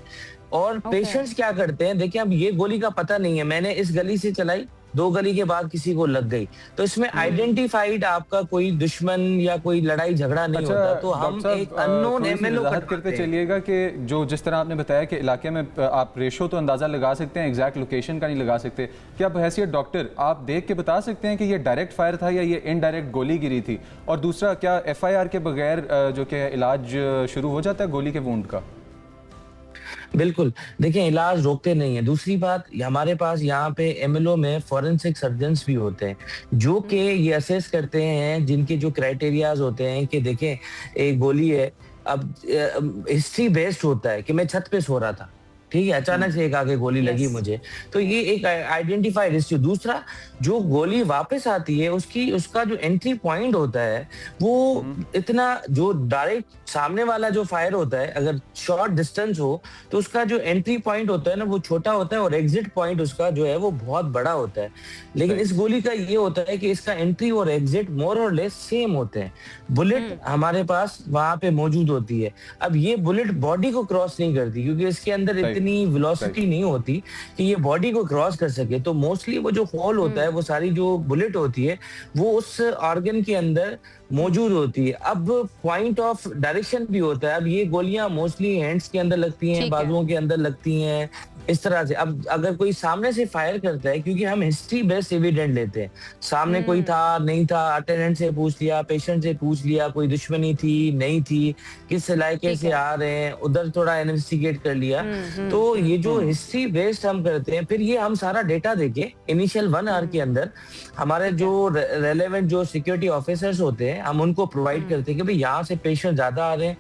और पेशेंट्स क्या करते हैं, देखिए अब ये गोली का पता नहीं है, मैंने इस गली से चलाई, 2 गली के बाद किसी को लग गई, तो इसमें आइडेंटिफाइड आपका कोई दुश्मन या कोई लड़ाई झगड़ा नहीं होता। तो हम एक अननोन एमएलओ करते चलिएगा कि जो जिस तरह आपने बताया कि इलाके में आप रेशो तो अंदाजा लगा सकते हैं, एग्जैक्ट लोकेशन का नहीं लगा सकते, क्या बहैसियत डॉक्टर आप देख के बता सकते हैं कि ये डायरेक्ट फायर था या ये इनडायरेक्ट गोली गिरी थी? और दूसरा, क्या एफआईआर के बगैर जो कि इलाज शुरू हो जाता है गोली के वुंड का? बिल्कुल, देखिए इलाज रोकते नहीं है। दूसरी बात, हमारे पास यहाँ पे एमएलओ में फॉरेंसिक सर्जन्स भी होते हैं जो कि ये असेस करते हैं, जिनके जो क्राइटेरियाज होते हैं कि देखें एक गोली है, अब हिस्ट्री बेस्ड होता है कि मैं छत पे सो रहा था, ठीक है, अचानक से एक आगे गोली लगी मुझे, तो ये एक आइडेंटिफाइड हिस्ट्री। दूसरा, जो गोली वापस आती है उसका जो एंट्री पॉइंट होता है वो इतना, जो डायरेक्ट सामने वाला जो फायर होता है अगर शॉर्ट डिस्टेंस हो तो उसका जो एंट्री पॉइंट होता है ना वो छोटा होता है और एग्जिट पॉइंट उसका जो है वो बहुत बड़ा होता है। लेकिन इस गोली का ये होता है कि इसका एंट्री और एग्जिट मोर और लेस सेम होते हैं। बुलेट हमारे पास वहां पे मौजूद होती है। अब ये बुलेट बॉडी को क्रॉस नहीं करती क्योंकि इसके अंदर इतनी वेलोसिटी नहीं होती कि ये बॉडी को क्रॉस कर सके। तो मोस्टली वो जो होल होता है, वो सारी जो बुलेट होती है वो उस ऑर्गन के अंदर मौजूद होती है। अब पॉइंट ऑफ डायरेक्शन भी होता है। अब ये गोलियां मोस्टली हैंड्स के अंदर लगती हैं, बाजुओं के अंदर लगती हैं, इस तरह से। अब अगर कोई सामने से फायर करता है, क्योंकि हम हिस्ट्री बेस्ड एविडेंट लेते हैं, सामने कोई था नहीं था, अटेंडेंट से पूछ लिया, पेशेंट से पूछ लिया, कोई दुश्मनी थी नहीं थी, किस इलाके से आ रहे हैं, उधर थोड़ा इन्वेस्टिगेट कर लिया। तो ये जो हिस्ट्री बेस्ड हम करते हैं, फिर ये हम सारा डेटा देके इनिशियल 1 आवर के अंदर हमारे जो रेलेवेंट जो सिक्योरिटी ऑफिसर्स होते हैं हम उनको प्रोवाइड करते हैं कि भाई यहाँ से पेशेंट ज्यादा आ रहे हैं,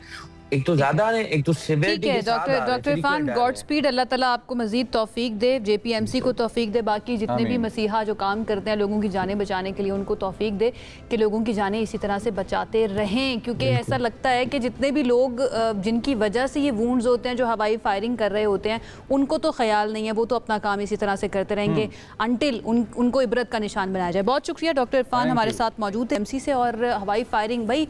एक तो ज्यादा है, एक तो सिवियरिटी के साथ। डॉक्टर इरफान, गॉड स्पीड, अल्लाह ताला आपको मजीद तौफीक दे, जेपीएमसी को तौफीक दे, बाकी जितने भी मसीहा जो काम करते हैं लोगों की जानें बचाने के लिए उनको तौफीक दे कि लोगों की जानें इसी तरह से बचाते रहें। क्योंकि ऐसा लगता है कि जितने भी लोग जिनकी वजह से ये वुंड्स होते हैं, जो हवाई फायरिंग कर रहे होते हैं, उनको तो ख्याल नहीं है, वो तो अपना काम इसी तरह से करते रहेंगे अनटिल उनको इबरत का निशान बनाया जाए। बहुत शुक्रिया डॉक्टर इरफान हमारे साथ मौजूद है एमसी से। और हवाई फायरिंग, भाई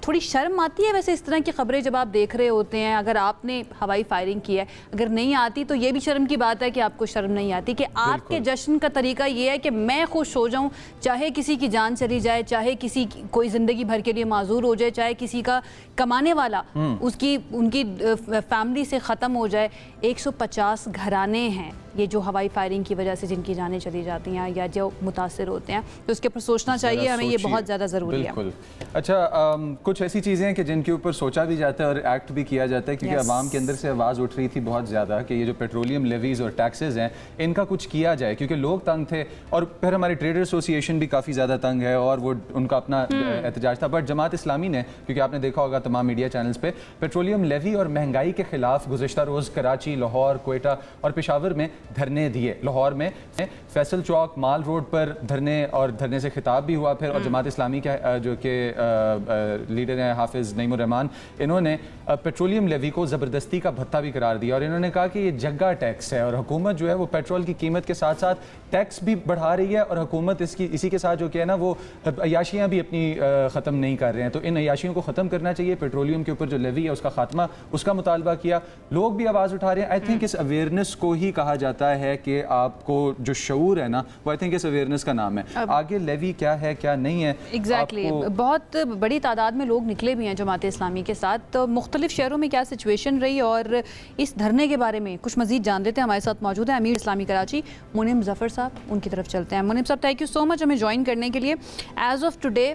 थोड़ी शर्म आती है वैसे इस तरह की खबरें जब आप देख रहे होते हैं? अगर आपने हवाई फायरिंग की है, अगर नहीं आती तो ये भी शर्म की बात है कि आपको शर्म नहीं आती कि आपके जश्न का तरीका ये है कि मैं खुश हो जाऊं, चाहे किसी की जान चली जाए, चाहे किसी कोई जिंदगी भर के लिए माजूर हो जाए, चाहे किसी का कमाने वाला उनकी फैमिली से ख़त्म हो जाए। 150 घराने हैं ये जो हवाई फायरिंग की वजह से जिनकी जानें चली जाती हैं या जो मुतासिर होते हैं, तो उसके ऊपर सोचना चाहिए हमें, ये बहुत ज़्यादा ज़रूरी है। अच्छा, कुछ ऐसी चीज़ें हैं कि जिनके ऊपर सोचा भी जाता है और एक्ट भी किया जाता है, क्योंकि आवाम के अंदर से आवाज़ उठ रही थी बहुत ज़्यादा कि ये जो पेट्रोलियम लेवीज़ और टैक्सेस हैं इनका कुछ किया जाए, क्योंकि लोग तंग थे और फिर हमारी ट्रेडर एसोसिएशन भी काफ़ी ज़्यादा तंग है और वो उनका अपना एहतजाज था। बट जमात इस्लामी ने, क्योंकि आपने देखा होगा तमाम मीडिया चैनल्स पे, पेट्रोलियम लेवी और महंगाई के खिलाफ गुज़िश्ता रोज़ कराची, लाहौर, कोयटा और पेशावर में धरने दिए। लाहौर में फैसल चौक, माल रोड पर धरने और धरने से खिताब भी हुआ फिर, और जमात इस्लामी के जो कि लीडर हैं हाफिज़ नईमुर रहमान, इन्होंने पेट्रोलियम लेवी को ज़बरदस्ती का भत्ता भी करार दिया और इन्होंने कहा कि ये जग्गा टैक्स है और हुकूमत जो है वो पेट्रोल की कीमत के साथ साथ टैक्स भी बढ़ा रही है और हुकूमत इसी के साथ जो कि है ना वो अयाशियाँ भी अपनी ख़त्म नहीं कर रहे हैं। तो इन अयाशियों को ख़त्म करना चाहिए। पेट्रोलियम के ऊपर जो लेवी है उसका खात्मा, उसका मुतालबा किया। लोग भी आवाज़ उठा रहे हैं। आई थिंक इस अवेयरनेस को ही कहा जाता है कि आपको जो शऊर है ना, वो आई थिंक इस अवेयरनेस का नाम है। आगे लेवी क्या है क्या नहीं है, एग्जैक्टली बहुत बड़ी तादाद में लोग निकले भी हैं जमात इस्लामी के साथ। तो मुख्तलिफ शहरों में क्या सिचुएशन रही और इस धरने के बारे में कुछ मजीद जान लेते हैं। हमारे साथ मौजूद है अमीर इस्लामी कराची मुनीम ज़फ़र साहब, उनकी तरफ चलते हैं। मुनीम साहब, थैंक यू सो मच हमें ज्वाइन करने के लिए। एज़ ऑफ टुडे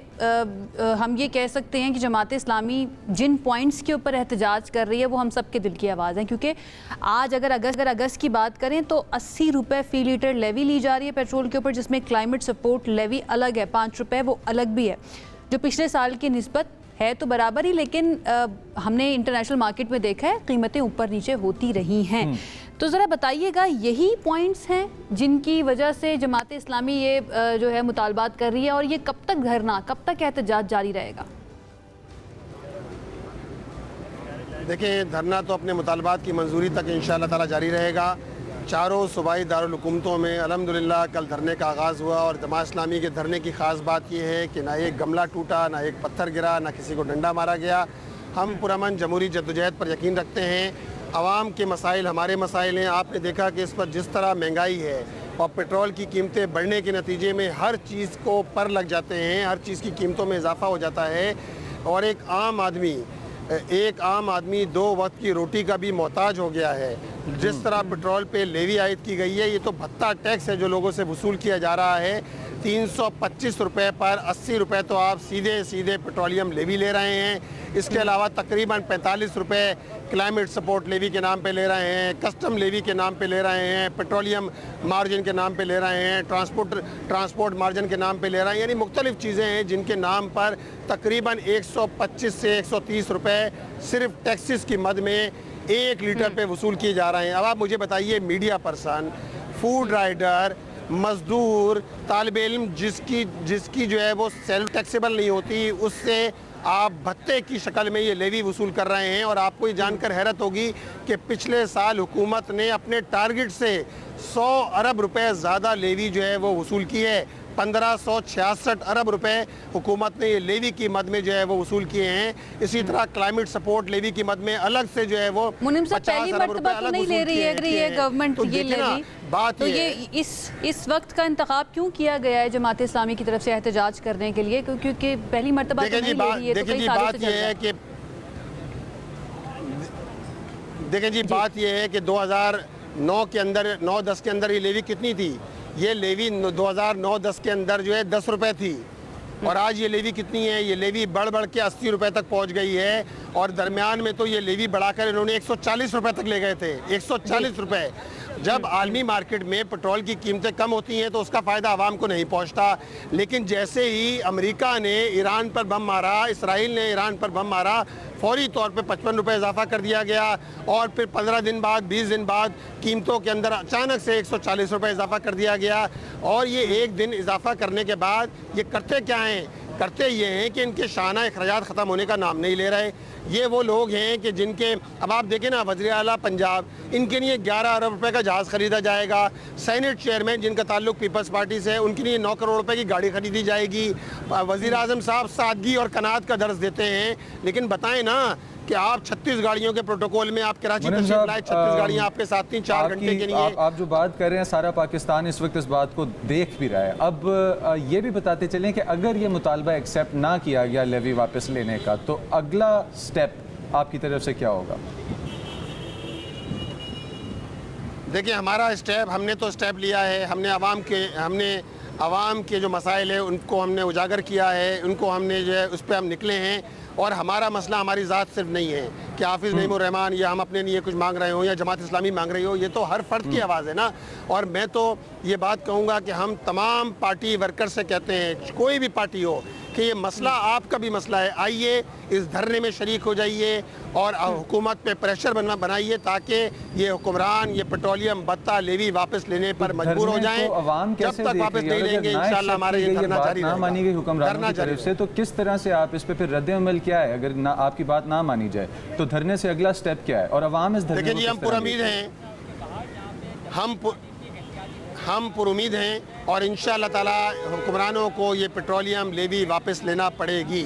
हम ये कह सकते हैं कि जमात इस्लामी जिन पॉइंट्स के ऊपर एहतजाज कर रही है वो हम सब के दिल की आवाज़ है, क्योंकि आज अगर अगस्त की बात करें तो 80 रुपये फ़ी लीटर लेवी ली जा रही है पेट्रोल के ऊपर, जिसमें क्लाइमेट सपोर्ट लेवी अलग है, 5 रुपये वो अलग भी है, जो पिछले साल की निस्बत है तो बराबर ही, लेकिन हमने इंटरनेशनल मार्केट में देखा है कीमतें ऊपर नीचे होती रही हैं। तो ज़रा बताइएगा यही पॉइंट्स हैं जिनकी वजह से जमात इस्लामी ये जो है मुतालबात कर रही है, और ये कब तक धरना, कब तक एहतजाज जारी रहेगा? देखिए, धरना तो अपने मुतालबात की मंजूरी तक इंशाअल्लाह ताला जारी रहेगा। चारों सूबाई दारुल हुकूमतों में अल्हम्दुलिल्लाह कल धरने का आगाज़ हुआ और जमात इस्लामी के धरने की ख़ास बात यह है कि ना एक गमला टूटा, ना एक पत्थर गिरा, ना किसी को डंडा मारा गया। हम पुरअमन जमहूरी जद्दोजहद पर यकीन रखते हैं। आवाम के मसाइल हमारे मसाइल हैं। आपने देखा कि इस पर जिस तरह महंगाई है और पेट्रोल की कीमतें बढ़ने के नतीजे में हर चीज़ को पर लग जाते हैं, हर चीज़ की कीमतों में इजाफा हो जाता है और एक आम आदमी 2 वक्त की रोटी का भी मोहताज हो गया है। जिस तरह पेट्रोल पे लेवी आयद की गई है, ये तो भत्ता टैक्स है जो लोगों से वसूल किया जा रहा है। 325 रुपये पर 80 रुपये तो आप सीधे पेट्रोलियम लेवी ले रहे हैं। इसके अलावा तकरीबन 45 रुपये क्लाइमेट सपोर्ट लेवी के नाम पे ले रहे हैं, कस्टम लेवी के नाम पे ले रहे हैं, पेट्रोलियम मार्जिन के नाम पे ले रहे हैं, ट्रांसपोर्ट मार्जिन के नाम पे ले रहे हैं। यानी मुख्तलिफ चीज़ें हैं जिनके नाम पर तकरीबन 125 से 130 रुपये सिर्फ टैक्सेस की मद में 1 लीटर पे वसूल किए जा रहे हैं। अब आप मुझे बताइए, मीडिया पर्सन, फूड राइडर, मजदूर, तालिब इल्म जिसकी जो है वो सेल्फ टैक्सेबल नहीं होती, उससे आप भत्ते की शक्ल में ये लेवी वसूल कर रहे हैं। और आपको ये जानकर हैरत होगी कि पिछले साल हुकूमत ने अपने टारगेट से 100 अरब रुपए ज़्यादा लेवी जो है वो वसूल की है। 1566 अरब रुपए हुकूमत ने ये लेवी की मद में जो है वो वसूल किए हैं। इसी तरह क्लाइमेट सपोर्ट लेवी की मद में अलग से जो है वो मुनीम साहब, पहली मर्तबा तो नहीं ले रही है अगर ये गवर्नमेंट तो ये लेवी, बात तो ये इस वक्त का इंतखाब क्यों किया गया है जमात इस्लामी की तरफ से एहतजाज करने के लिए? क्योंकि पहली मर्तबा तो नहीं ले रही है, तो कई सालों से चल रहा है। देखें जी, बात यह है कि 2009 के अंदर 9-10 के अंदर ये लेवी कितनी थी? ये लेवी 2009-10 के अंदर जो है 10 रुपये थी और आज ये लेवी कितनी है? ये लेवी बढ़ के 80 रुपये तक पहुंच गई है और दरमियान में तो ये लेवी बढ़ाकर इन्होंने 140 रुपये तक ले गए थे। 140 रुपये। जब आलमी मार्केट में पेट्रोल की कीमतें कम होती हैं तो उसका फ़ायदा आवाम को नहीं पहुंचता, लेकिन जैसे ही अमेरिका ने ईरान पर बम मारा, इसराइल ने ईरान पर बम मारा, फौरी तौर पे 55 रुपये इजाफा कर दिया गया और फिर 15 दिन बाद 20 दिन बाद कीमतों के अंदर अचानक से 140 रुपये इजाफा कर दिया गया। और ये एक दिन इजाफा करने के बाद ये करते क्या हैं? करते ये हैं कि इनके शाना अखराजात ख़त्म होने का नाम नहीं ले रहे। ये वो लोग हैं कि जिनके, अब आप देखें ना, वज़ीर आला पंजाब, इनके लिए 11 अरब रुपए का जहाज़ ख़रीदा जाएगा। सेनेट चेयरमैन जिनका ताल्लुक पीपल्स पार्टी से है, उनके लिए 9 करोड़ रुपए की गाड़ी खरीदी जाएगी। वज़ीर आज़म साहब सादगी और कनात का दर्ज देते हैं, लेकिन बताएं ना कि आप 36 गाड़ियों के प्रोटोकॉल में आप कराची तशरीफ लाए, 36 गाड़ियाँ आपके साथ थी 4 घंटे के लिए। आप जो बात कर रहे हैं, सारा पाकिस्तान इस वक्त इस बात को देख भी रहा है। अब ये भी बताते चलें कि अगर ये मुतालबा एक्सेप्ट ना किया गया लेवी वापस लेने का, तो अगला स्टेप आपकी तरफ से क्या होगा? देखिए, हमारा स्टेप, हमने तो स्टेप लिया है। हमने आवाम के जो मसाइल है उनको हमने उजागर किया है, उनको हमने जो है उस पर हम निकले हैं। और हमारा मसला हमारी ज़ात सिर्फ नहीं है कि हाफिज़ नईमुर रहमान या हम अपने लिए कुछ मांग रहे हो या जमात इस्लामी मांग रही हो, ये तो हर फ़र्द की आवाज़ है ना। और मैं तो ये बात कहूँगा कि हम तमाम पार्टी वर्कर से कहते हैं, कोई भी पार्टी हो, कि ये मसला आपका भी मसला है। आइए इस धरने में शरीक हो जाइए और हुकूमत पे प्रेशर बनाइए ताकि ये हुक्मरान ये पेट्रोलियम भत्ता लेवी वापस लेने पर मजबूर हो जाएं। जब तक वापस नहीं लेंगे इंशाल्लाह हमारा ये धरना जारी रहेगा। मानी गई हुक्मरानों की तरफ से, तो किस तरह से आप इस पे फिर रद्द अमल क्या है? अगर ना आपकी बात ना मानी जाए तो धरने से अगला स्टेप क्या है? और अवाम इस धरने देखिए जी, हम पुरुमीद हैं, हम पुरुमीद हैं और इंशाअल्लाह ताला हुक्मरानों को ये पेट्रोलियम लेवी वापस लेना पड़ेगी।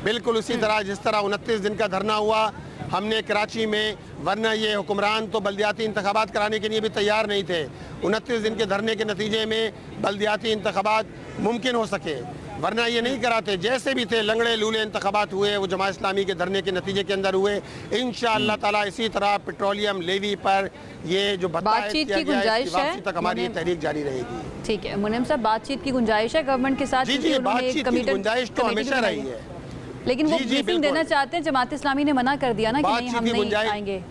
बिल्कुल उसी तरह जिस तरह 29 दिन का धरना हुआ हमने कराची में, वरना ये हुक्मरान तो बल्दियाती इंतखाबात कराने के लिए भी तैयार नहीं थे। 29 दिन के धरने के नतीजे में बल्दियाती इंतखाबात मुमकिन हो सके, वरना ये नहीं कराते। जैसे भी थे लंगड़े लूले इंतखाबात हुए, वो जमात इस्लामी के धरने के नतीजे के अंदर हुए। इंशाअल्लाह ताला इसी तरह पेट्रोलियम लेवी पर ये जो बातचीत की गुंजाइश है तक हमारी तहरीक जारी रहेगी। ठीक है मुनीम साहब, बातचीत की गुंजाइश है गवर्नमेंट के साथ? जी जी, बातचीत की गुंजाइश तो हमेशा रही है, लेकिन वो ब्रीफिंग देना चाहते हैं। जमात इस्लामी ने मना कर दिया ना कि नहीं, हम नहीं आएंगे।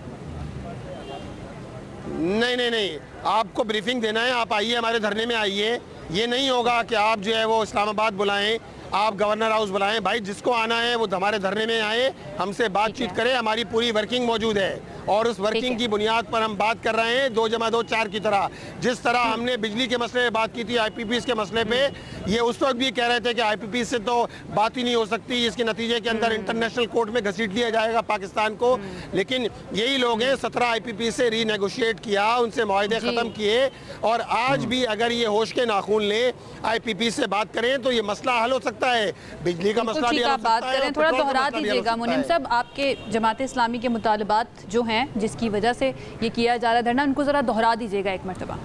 नहीं, आपको ब्रीफिंग देना है, आप आइए हमारे धरने में आइए। ये नहीं होगा कि आप जो है वो इस्लामाबाद बुलाएं, आप गवर्नर हाउस बुलाएं। भाई जिसको आना है वो हमारे धरने में आए, हमसे बातचीत करें। हमारी पूरी वर्किंग मौजूद है और उस वर्किंग की बुनियाद पर हम बात कर रहे हैं 2 + 2 4 की तरह। जिस तरह हमने बिजली के मसले पे बात की थी, IPPs के मसले पे, ये उस वक्त भी कह रहे थे कि IPPs से तो बात ही नहीं हो सकती, इसके नतीजे के अंदर इंटरनेशनल कोर्ट में घसीट लिया जाएगा पाकिस्तान को। लेकिन यही लोग हैं 17 IPPs से रीनेगोशिएट किया, उनसे मुआहदे ख़त्म किए और आज भी अगर ये होश के नाखून ले IPPs से बात करें तो ये मसला हल हो सकता है। बिजली का मसला भी हल हो सकता है। बात करें, थोड़ा दोहरा दीजिएगा मुनीम साहब, आपके जमात इस्लामी के मुतालबात जो हैं जिसकी वजह से ये किया जा रहा है धरना, उनको ज़रा दोहरा दीजिएगा एक मरतबा।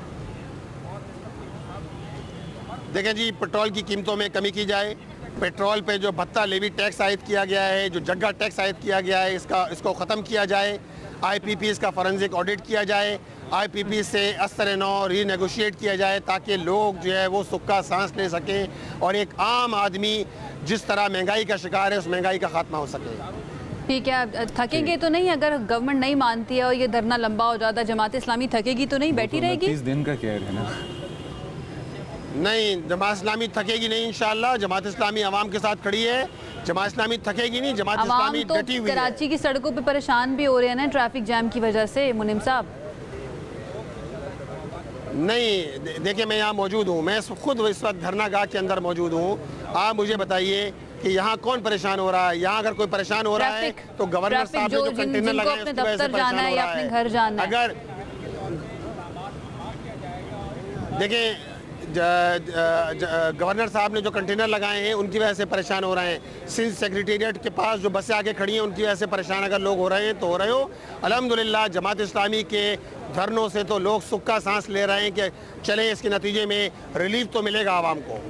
देखें जी, पेट्रोल की कीमतों में कमी की जाए, पेट्रोल पे जो भत्ता लेवी टैक्स आयद किया गया है, जो जग्गा टैक्स आयद किया गया है, इसको ख़त्म किया जाए। IPPs का फॉरेंसिक ऑडिट किया जाए, IPP से अस्तर नौ रीनेगोशिएट किया जाए ताकि लोग जो है वो सुख का सांस ले सकें और एक आम आदमी जिस तरह महंगाई का शिकार है उस महंगाई का खात्मा हो सके। ठीक है, थकेंगे तो नहीं? अगर गवर्नमेंट नहीं मानती है और ये धरना लंबा हो जाता है, जमात इस्लामी थकेगी तो नहीं, बैठी रहेगी? 30 दिन का क्या है ना? नहीं, जमात इस्लामी थकेगी नहीं इंशाअल्लाह। जमात इस्लामी आवाम के साथ खड़ी है, जमात इस्लामी थकेगी नहीं, जमात इस्लामी डटी हुई है। कराची की सड़कों पे परेशान भी हो रहे हैं ना ट्रैफिक जैम की वजह से मुनीम साहब। नहीं, देखिए मैं यहाँ मौजूद हूँ, मैं खुद इस वक्त धरना गाह के अंदर मौजूद हूँ। आप मुझे बताइए कि यहाँ कौन परेशान हो रहा है? यहाँ अगर कोई परेशान हो रहा है तो गवर्नर साहब ने जो कंटेनर लगाए उसकी वजह से परेशान हो रहा है। घर जाना है। अगर देखिए गवर्नर साहब ने जो कंटेनर लगाए हैं उनकी वजह से परेशान हो रहे हैं। सिंध सेक्रेटेरिएट के पास जो बसें आगे खड़ी हैं उनकी वजह से परेशान अगर लोग हो रहे हैं तो हो रहे हो। अल्हम्दुलिल्लाह जमात इस्लामी के धरनों से तो लोग सुख का सांस ले रहे हैं कि चलें इसके नतीजे में रिलीफ तो मिलेगा आवाम को।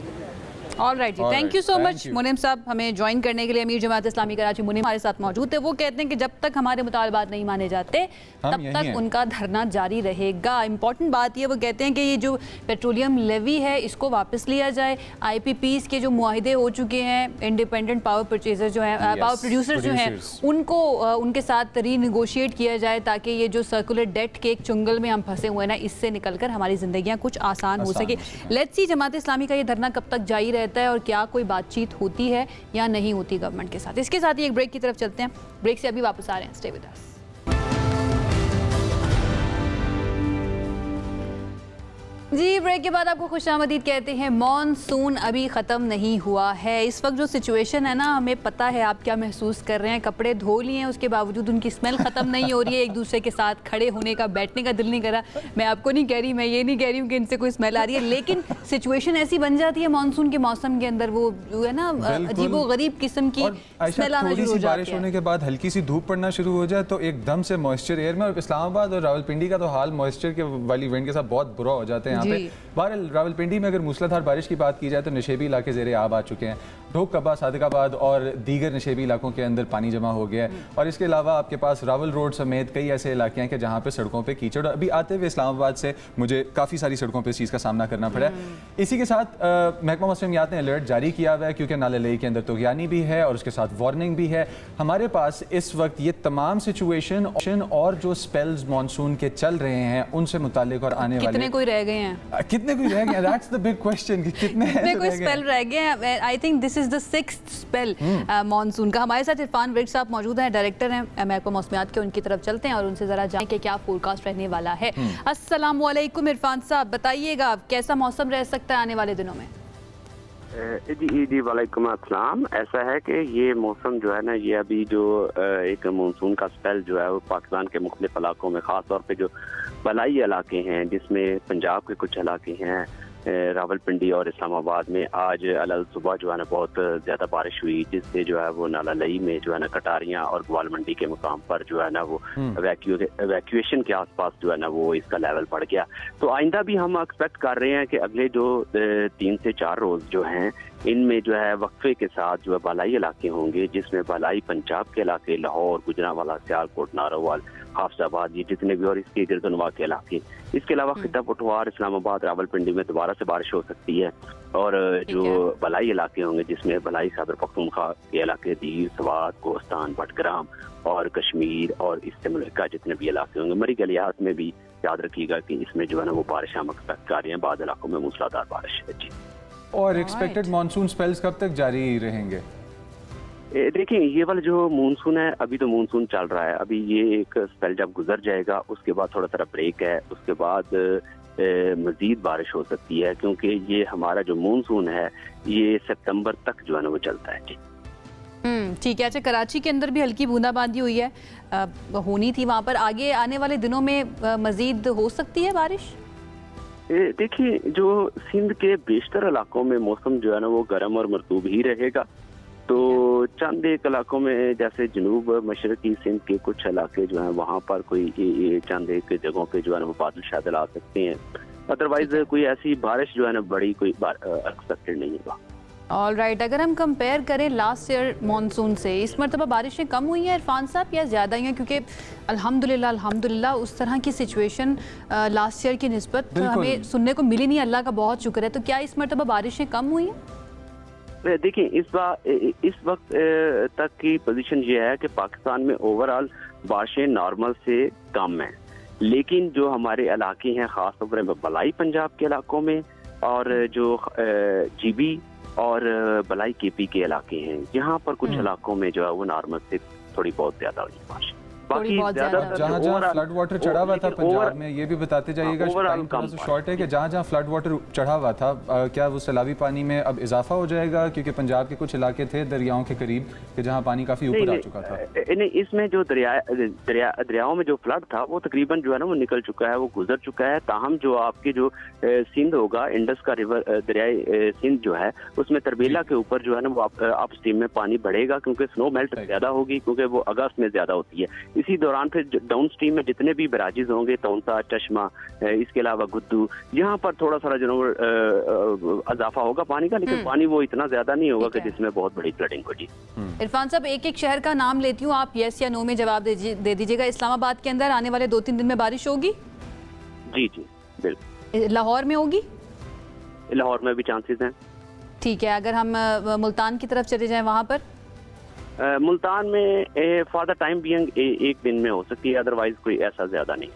All right ji, thank you so much Munim साहब हमें ज्वाइन करने के लिए। अमीर जमात इस्लामी कराची मुनीम हमारे साथ मौजूद थे। वो कहते हैं कि जब तक हमारे मुतालबात नहीं माने जाते तब तक उनका धरना जारी रहेगा। इंपॉर्टेंट बात ये, वो कहते हैं कि ये जो पेट्रोलियम लेवी है इसको वापस लिया जाए। IPPs के जो मुआहिदे हो चुके हैं, इंडिपेंडेंट पावर परचेजर जो हैं, पावर प्रोड्यूसर जो हैं, उनको उनके साथ रीनेगोशिएट किया जाए ताकि ये जो सर्कुलर डेट के एक चुंगल में हम फंसे हुए हैं ना, इससे निकलकर हमारी ज़िंदगियाँ कुछ आसान हो सके। लेट्स सी जमात इस्लामी का ये धरना कब तक जारी रहता है और क्या कोई बातचीत होती है या नहीं होती गवर्नमेंट के साथ। इसके साथ ही एक ब्रेक की तरफ चलते हैं। ब्रेक से अभी वापस आ रहे हैं, स्टे विद अस। जी, ब्रेक के बाद आपको खुशामदीद कहते हैं। मॉनसून अभी ख़त्म नहीं हुआ है। इस वक्त जो सिचुएशन है ना, हमें पता है आप क्या महसूस कर रहे हैं। कपड़े धो लिए हैं, उसके बावजूद उनकी स्मेल ख़त्म नहीं हो रही है। एक दूसरे के साथ खड़े होने का, बैठने का दिल नहीं कर रहा। मैं आपको नहीं कह रही, मैं ये नहीं कह रही हूँ कि इनसे कोई स्मेल आ रही है, लेकिन सिचुएशन ऐसी बन जाती है मानसून के मौसम के अंदर, वो जो है ना अजीबो गरीब किस्म की स्मेल आना शुरू हो जाती है। बारिश होने के बाद हल्की सी धूप पड़ना शुरू हो जाए तो एकदम से मॉइस्चर एयर में, और इस्लामाबाद और रावलपिंडी का तो हाल मॉइस्चर के वाली विंड के साथ बहुत बुरा हो जाता है यहाँ पे। रावलपिंडी में अगर मूसलाधार बारिश की बात की जाए तो नशेबी इलाके ज़ेरे आब आ चुके हैं। ढोक कब्बा, सादिकाबाद और दीगर नशेबी इलाकों के अंदर पानी जमा हो गया है। और इसके अलावा आपके पास रावल रोड समेत कई ऐसे इलाके हैं कि जहाँ पे सड़कों पे कीचड़। अभी आते हुए इस्लामाबाद से मुझे काफ़ी सारी सड़कों पे इस चीज़ का सामना करना पड़ा है। इसी के साथ महकमा मौसमियात ने अलर्ट जारी किया हुआ है क्योंकि नाला लई के अंदर तुग़यानी भी है और उसके साथ वार्निंग भी है। हमारे पास इस वक्त ये तमाम सिचुएशन और जो स्पेल्स मानसून के चल रहे हैं उनसे मुतालिक और आने वाले कितने कोई रह गए हैं, कितने कोई रह गए, दैट्स द बिग क्वेश्चन कि कितने कोई स्पेल रह गए हैं। I think this this is the 6th spell monsoon का। हमारे साथ इरफान विर्क साहब मौजूद हैं, डायरेक्टर हैं महकमा मौसमियात के। उनकी तरफ चलते हैं और उनसे ज़रा जानें कि क्या फोरकास्ट रहने वाला है। अस्सलाम वालेकुम इरफान साहब, बताइएगा कैसा मौसम रह सकता है आने वाले दिनों में? जी वालेकुम अस्सलाम। ऐसा है कि ये मौसम जो है ना, ये अभी जो एक मानसून का स्पेल जो है वो पाकिस्तान के मुख्तलिफ इलाकों में, ख़ास तौर पे जो बलाई इलाके हैं जिसमें पंजाब के कुछ इलाके हैं, रावलपिंडी और इस्लामाबाद में आज अलग सुबह जो है ना बहुत ज़्यादा बारिश हुई, जिससे जो है वो नाला लई में जो है ना कटारियाँ और ग्वाल मंडी के मुकाम पर जो है ना वो वैक्यूएशन के आसपास जो है ना वो इसका लेवल बढ़ गया। तो आइंदा भी हम एक्सपेक्ट कर रहे हैं कि अगले जो 3 से 4 रोज़ जो हैं इनमें जो है वक्फे के साथ जो है बालाई इलाके होंगे, जिसमें बालाई पंजाब के इलाके, लाहौर, गुजरांवाला, सियालकोट, नारोवाल, हाफिजाबाद, ये जितने भी और इसके गिरदनवा के इलाके, इसके अलावा खिता पटवार, इस्लामाबाद, रावलपिंडी में दोबारा से बारिश हो सकती है। और जो बलाई इलाके होंगे जिसमें बलाई खैबर पख्तूनख्वा के इलाके, दीर, सवात, कोस्तान, बटग्राम और कश्मीर और इससे मुल्का जितने भी इलाके होंगे, मरी गलियात में भी याद रखिएगा कि इसमें जो है ना वो बारिश हम एक्सपेक्ट कर रहे हैं। बाद इलाकों में मूसलाधार बारिश है जी। और एक्सपेक्टेड मानसून स्पेल्स कब तक जारी रहेंगे? देखिए, ये वाला जो मानसून है, अभी तो मानसून चल रहा है, अभी ये एक स्पेल जब गुजर जाएगा उसके बाद थोड़ा सा ब्रेक है, उसके बाद मजीद बारिश हो सकती है, क्योंकि ये हमारा जो मानसून है ये सितंबर तक जो है ना वो चलता है जी। ठीक है। अच्छा, कराची के अंदर भी हल्की बूंदाबांदी हुई है, होनी थी वहाँ पर, आगे आने वाले दिनों में मजीद हो सकती है बारिश? देखिए, जो सिंध के बेशतर इलाकों में मौसम जो है ना वो गर्म और मरतूब ही रहेगा। तो चंद एक इलाकों में जैसे जनूब मशरकी सिंध के कुछ इलाके जो हैं वहाँ पर कोई चंद एक जगहों पे जो है ना वो बादल शादल आ सकते हैं, अदरवाइज कोई ऐसी बारिश जो है ना बड़ी कोई एक्सपेक्टेड नहीं होगा। ऑल राइट, अगर हम कंपेयर करें लास्ट ईयर मानसून से, इस मरतबा बारिशें कम हुई हैं इरफान साहब या ज़्यादा ही हैं? क्योंकि अल्हम्दुलिल्लाह उस तरह की सिचुएशन लास्ट ईयर की निस्बत हमें सुनने को मिली नहीं, अल्लाह का बहुत शुक्र है। तो क्या इस मरतबा बारिशें कम हुई हैं? देखिए, इस वक्त तक की पोजीशन ये है कि पाकिस्तान में ओवरऑल बारिशें नॉर्मल से कम हैं, लेकिन जो हमारे इलाके हैं खासतौर पर बलाई पंजाब के इलाकों में और जो जीबी और बलाई केपी के इलाके हैं, यहाँ पर कुछ इलाकों में जो है वो नॉर्मल से थोड़ी बहुत ज्यादा हुई बारिश। बाकी जहाँ जहाँ फ्लड वाटर चढ़ा हुआ था पंजाब में, ये भी बताते जाइएगा, टाइम थोड़ा सा शॉर्ट है, कि जहाँ जहाँ फ्लड वाटर चढ़ा हुआ था क्या वो सैलाबी पानी में अब इजाफा हो जाएगा? क्योंकि पंजाब के कुछ इलाके थे दरियाओं के करीब कि जहाँ पानी काफी ऊपर आ चुका था। नहीं, इसमें जो दरियाओं में जो फ्लड था वो तकरीबन जो है ना वो निकल चुका है, वो गुजर चुका है। ताहम जो आपकी जो सिंध होगा, इंडस का रिवर दरियाई सिंध जो है, उसमें तरबेला के ऊपर जो है ना वो अप स्ट्रीम में पानी बढ़ेगा, क्योंकि स्नो मेल्ट ज्यादा होगी, क्योंकि वो अगस्त में ज्यादा होती है। इसी दौरान फिर डाउन स्ट्रीम में जितने भी बराजेज होंगे, तौनसा, चश्मा, इसके अलावा गुद्दू, यहाँ पर थोड़ा सा जो इजाफा होगा पानी का, लेकिन पानी वो इतना ज्यादा नहीं होगा कि जिसमें बहुत बड़ी फ्लडिंग हो जी। इरफान साहब, एक एक शहर का नाम लेती हूँ, आप यस या नो में जवाब दे दीजिएगा। इस्लामाबाद के अंदर आने वाले 2-3 दिन में बारिश होगी? जी बिल्कुल। लाहौर में होगी? लाहौर में भी चांसेस हैं। ठीक है। अगर हम मुल्तान की तरफ चले जाएं, वहाँ पर? मुल्तान में फॉर द टाइम बीइंग एक दिन में हो सकती है, अदरवाइज कोई ऐसा ज्यादा नहीं।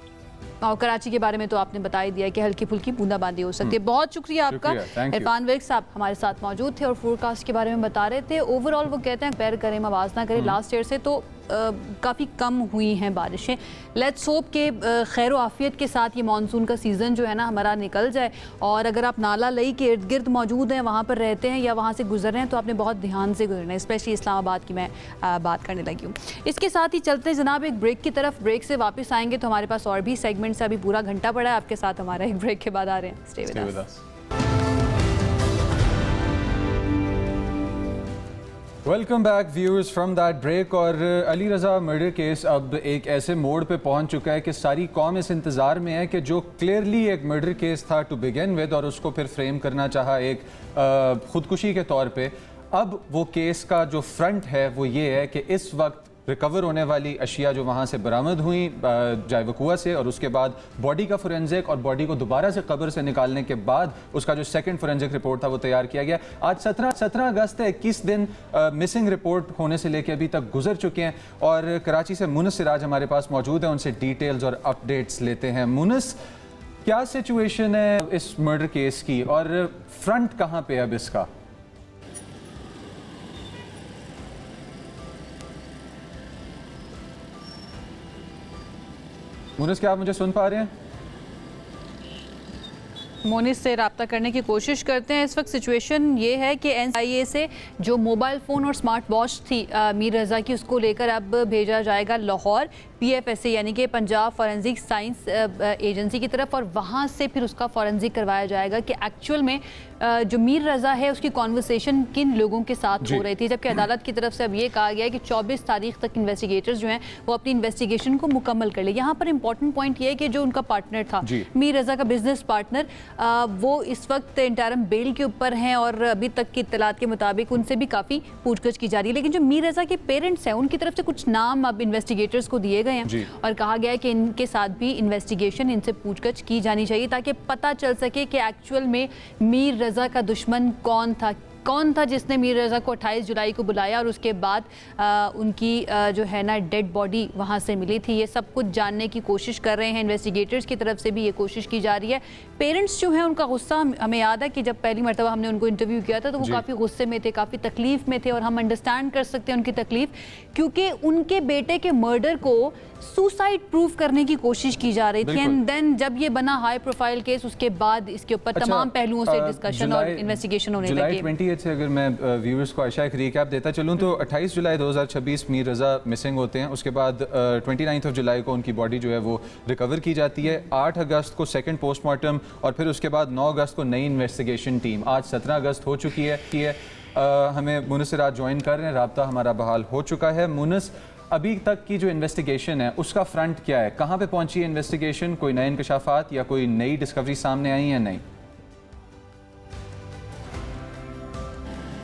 और कराची के बारे में तो आपने बता ही दिया कि हल्की फुल्की बूंदाबांदी हो सकती है। बहुत शुक्रिया आपका। इरफान विर्क साहब हमारे साथ मौजूद थे और फोरकास्ट के बारे में बता रहे थे। ओवरऑल वो कहते हैं पैर करें आवाज़ ना करें, लास्ट ईयर से तो काफ़ी कम हुई हैं बारिशें। लेट्स होप के खैर आफियत के साथ ये मानसून का सीज़न जो है ना हमारा निकल जाए। और अगर आप नाला लई के इर्द गिर्द मौजूद हैं, वहाँ पर रहते हैं या वहाँ से गुजर रहे हैं, तो आपने बहुत ध्यान से गुजरना है, स्पेशली इस्लामाबाद की मैं बात करने लगी हूँ। इसके साथ ही चलते हैं जनाब एक ब्रेक की तरफ। ब्रेक से वापस आएंगे तो हमारे पास और भी सेगमेंट्स, अभी पूरा घंटा पड़ा है आपके साथ हमारा, एक ब्रेक के बाद आ रहे हैं। Stay with us. Welcome back viewers from that break. और अली रज़ा मर्डर केस अब एक ऐसे मोड़ पे पहुंच चुका है कि सारी कौम इस इंतज़ार में है कि जो क्लियरली एक मर्डर केस था टू बिगिन विद और उसको फिर फ्रेम करना चाहा एक ख़ुदकुशी के तौर पे, अब वो केस का जो फ्रंट है वो ये है कि इस वक्त रिकवर होने वाली अशिया जो वहाँ से बरामद हुई जायवकुआ से, और उसके बाद बॉडी का फोरेंसिक और बॉडी को दोबारा से कब्र से निकालने के बाद उसका जो सेकंड फोरेंसिक रिपोर्ट था वो तैयार किया गया। आज 17 अगस्त है, 21 दिन मिसिंग रिपोर्ट होने से लेकर अभी तक गुजर चुके हैं। और कराची से मुनस सिराज हमारे पास मौजूद है, उनसे डिटेल्स और अपडेट्स लेते हैं। मुनस, क्या सिचुएशन है इस मर्डर केस की और फ्रंट कहाँ पे अब इसका? मुनिस, क्या आप मुझे सुन पा रहे हैं? मोनिस से रब्ता करने की कोशिश करते हैं। इस वक्त सिचुएशन ये है कि NIA से जो मोबाइल फ़ोन और स्मार्ट वॉच थी मीर रज़ा की, उसको लेकर अब भेजा जाएगा लाहौर PFSA यानी कि पंजाब फॉरेंसिक साइंस एजेंसी की तरफ, और वहाँ से फिर उसका फॉरेंसिक करवाया जाएगा कि एक्चुअल में जो मीर रज़ा है उसकी कॉन्वर्सेशन किन लोगों के साथ हो रही थी। जबकि अदालत की तरफ से अब ये कहा गया है कि 24 तारीख तक इन्वेस्टिगेटर्स जो हैं वो अपनी इन्वेस्टिगेशन को मुकम्मल कर ले। यहाँ पर इंपॉर्टेंट पॉइंट ये है कि जो उनका पार्टनर था, मीर रज़ा का बिजनेस पार्टनर, वो इस वक्त इंटरम बेल के ऊपर हैं और अभी तक की इत्तलात के मुताबिक उनसे भी काफ़ी पूछताछ की जा रही है। लेकिन जो मीर रज़ा के पेरेंट्स हैं उनकी तरफ से कुछ नाम अब इन्वेस्टिगेटर्स को दिए गए हैं और कहा गया है कि इनके साथ भी इन्वेस्टिगेशन, इनसे पूछताछ की जानी चाहिए ताकि पता चल सके कि एक्चुअल में मीर रज़ा का दुश्मन कौन था जिसने मीर रज़ा को 28 जुलाई को बुलाया और उसके बाद उनकी जो है ना डेड बॉडी वहाँ से मिली थी। ये सब कुछ जानने की कोशिश कर रहे हैं इन्वेस्टिगेटर्स की तरफ से भी, ये कोशिश की जा रही है। पेरेंट्स जो हैं उनका गुस्सा हमें याद है कि जब पहली मरतबा हमने उनको इंटरव्यू किया था तो वो काफ़ी गुस्से में थे, काफ़ी तकलीफ़ में थे, और हम अंडरस्टैंड कर सकते हैं उनकी तकलीफ़, क्योंकि उनके बेटे के मर्डर को सुसाइड प्रूफ करने की कोशिश की जा रही थी। एंड देन जब ये बना हाई प्रोफाइल केस, उसके बाद इसके ऊपर तमाम पहलुओं से डिस्कशन और इन्वेस्टिगेशन होने लगी। से अगर मैं व्यूअर्स को आयशा एक रिकैप देता चलूँ तो 28 जुलाई 2026 मीर रज़ा मिसिंग होते हैं। उसके बाद 29 जुलाई को उनकी बॉडी जो है वो रिकवर की जाती है। 8 अगस्त को सेकंड पोस्टमार्टम और फिर उसके बाद 9 अगस्त को नई इन्वेस्टिगेशन टीम। आज 17 अगस्त हो चुकी है। हमें मुनिस से रात ज्वाइन कर रहे हैं, रब्ता हमारा बहाल हो चुका है। मुनिस, अभी तक की जो इन्वेस्टिगेशन है उसका फ्रंट क्या है? कहाँ पे पहुंची है इन्वेस्टिगेशन? कोई नए इंकशाफात या कोई नई डिस्कवरी सामने आई है? नहीं।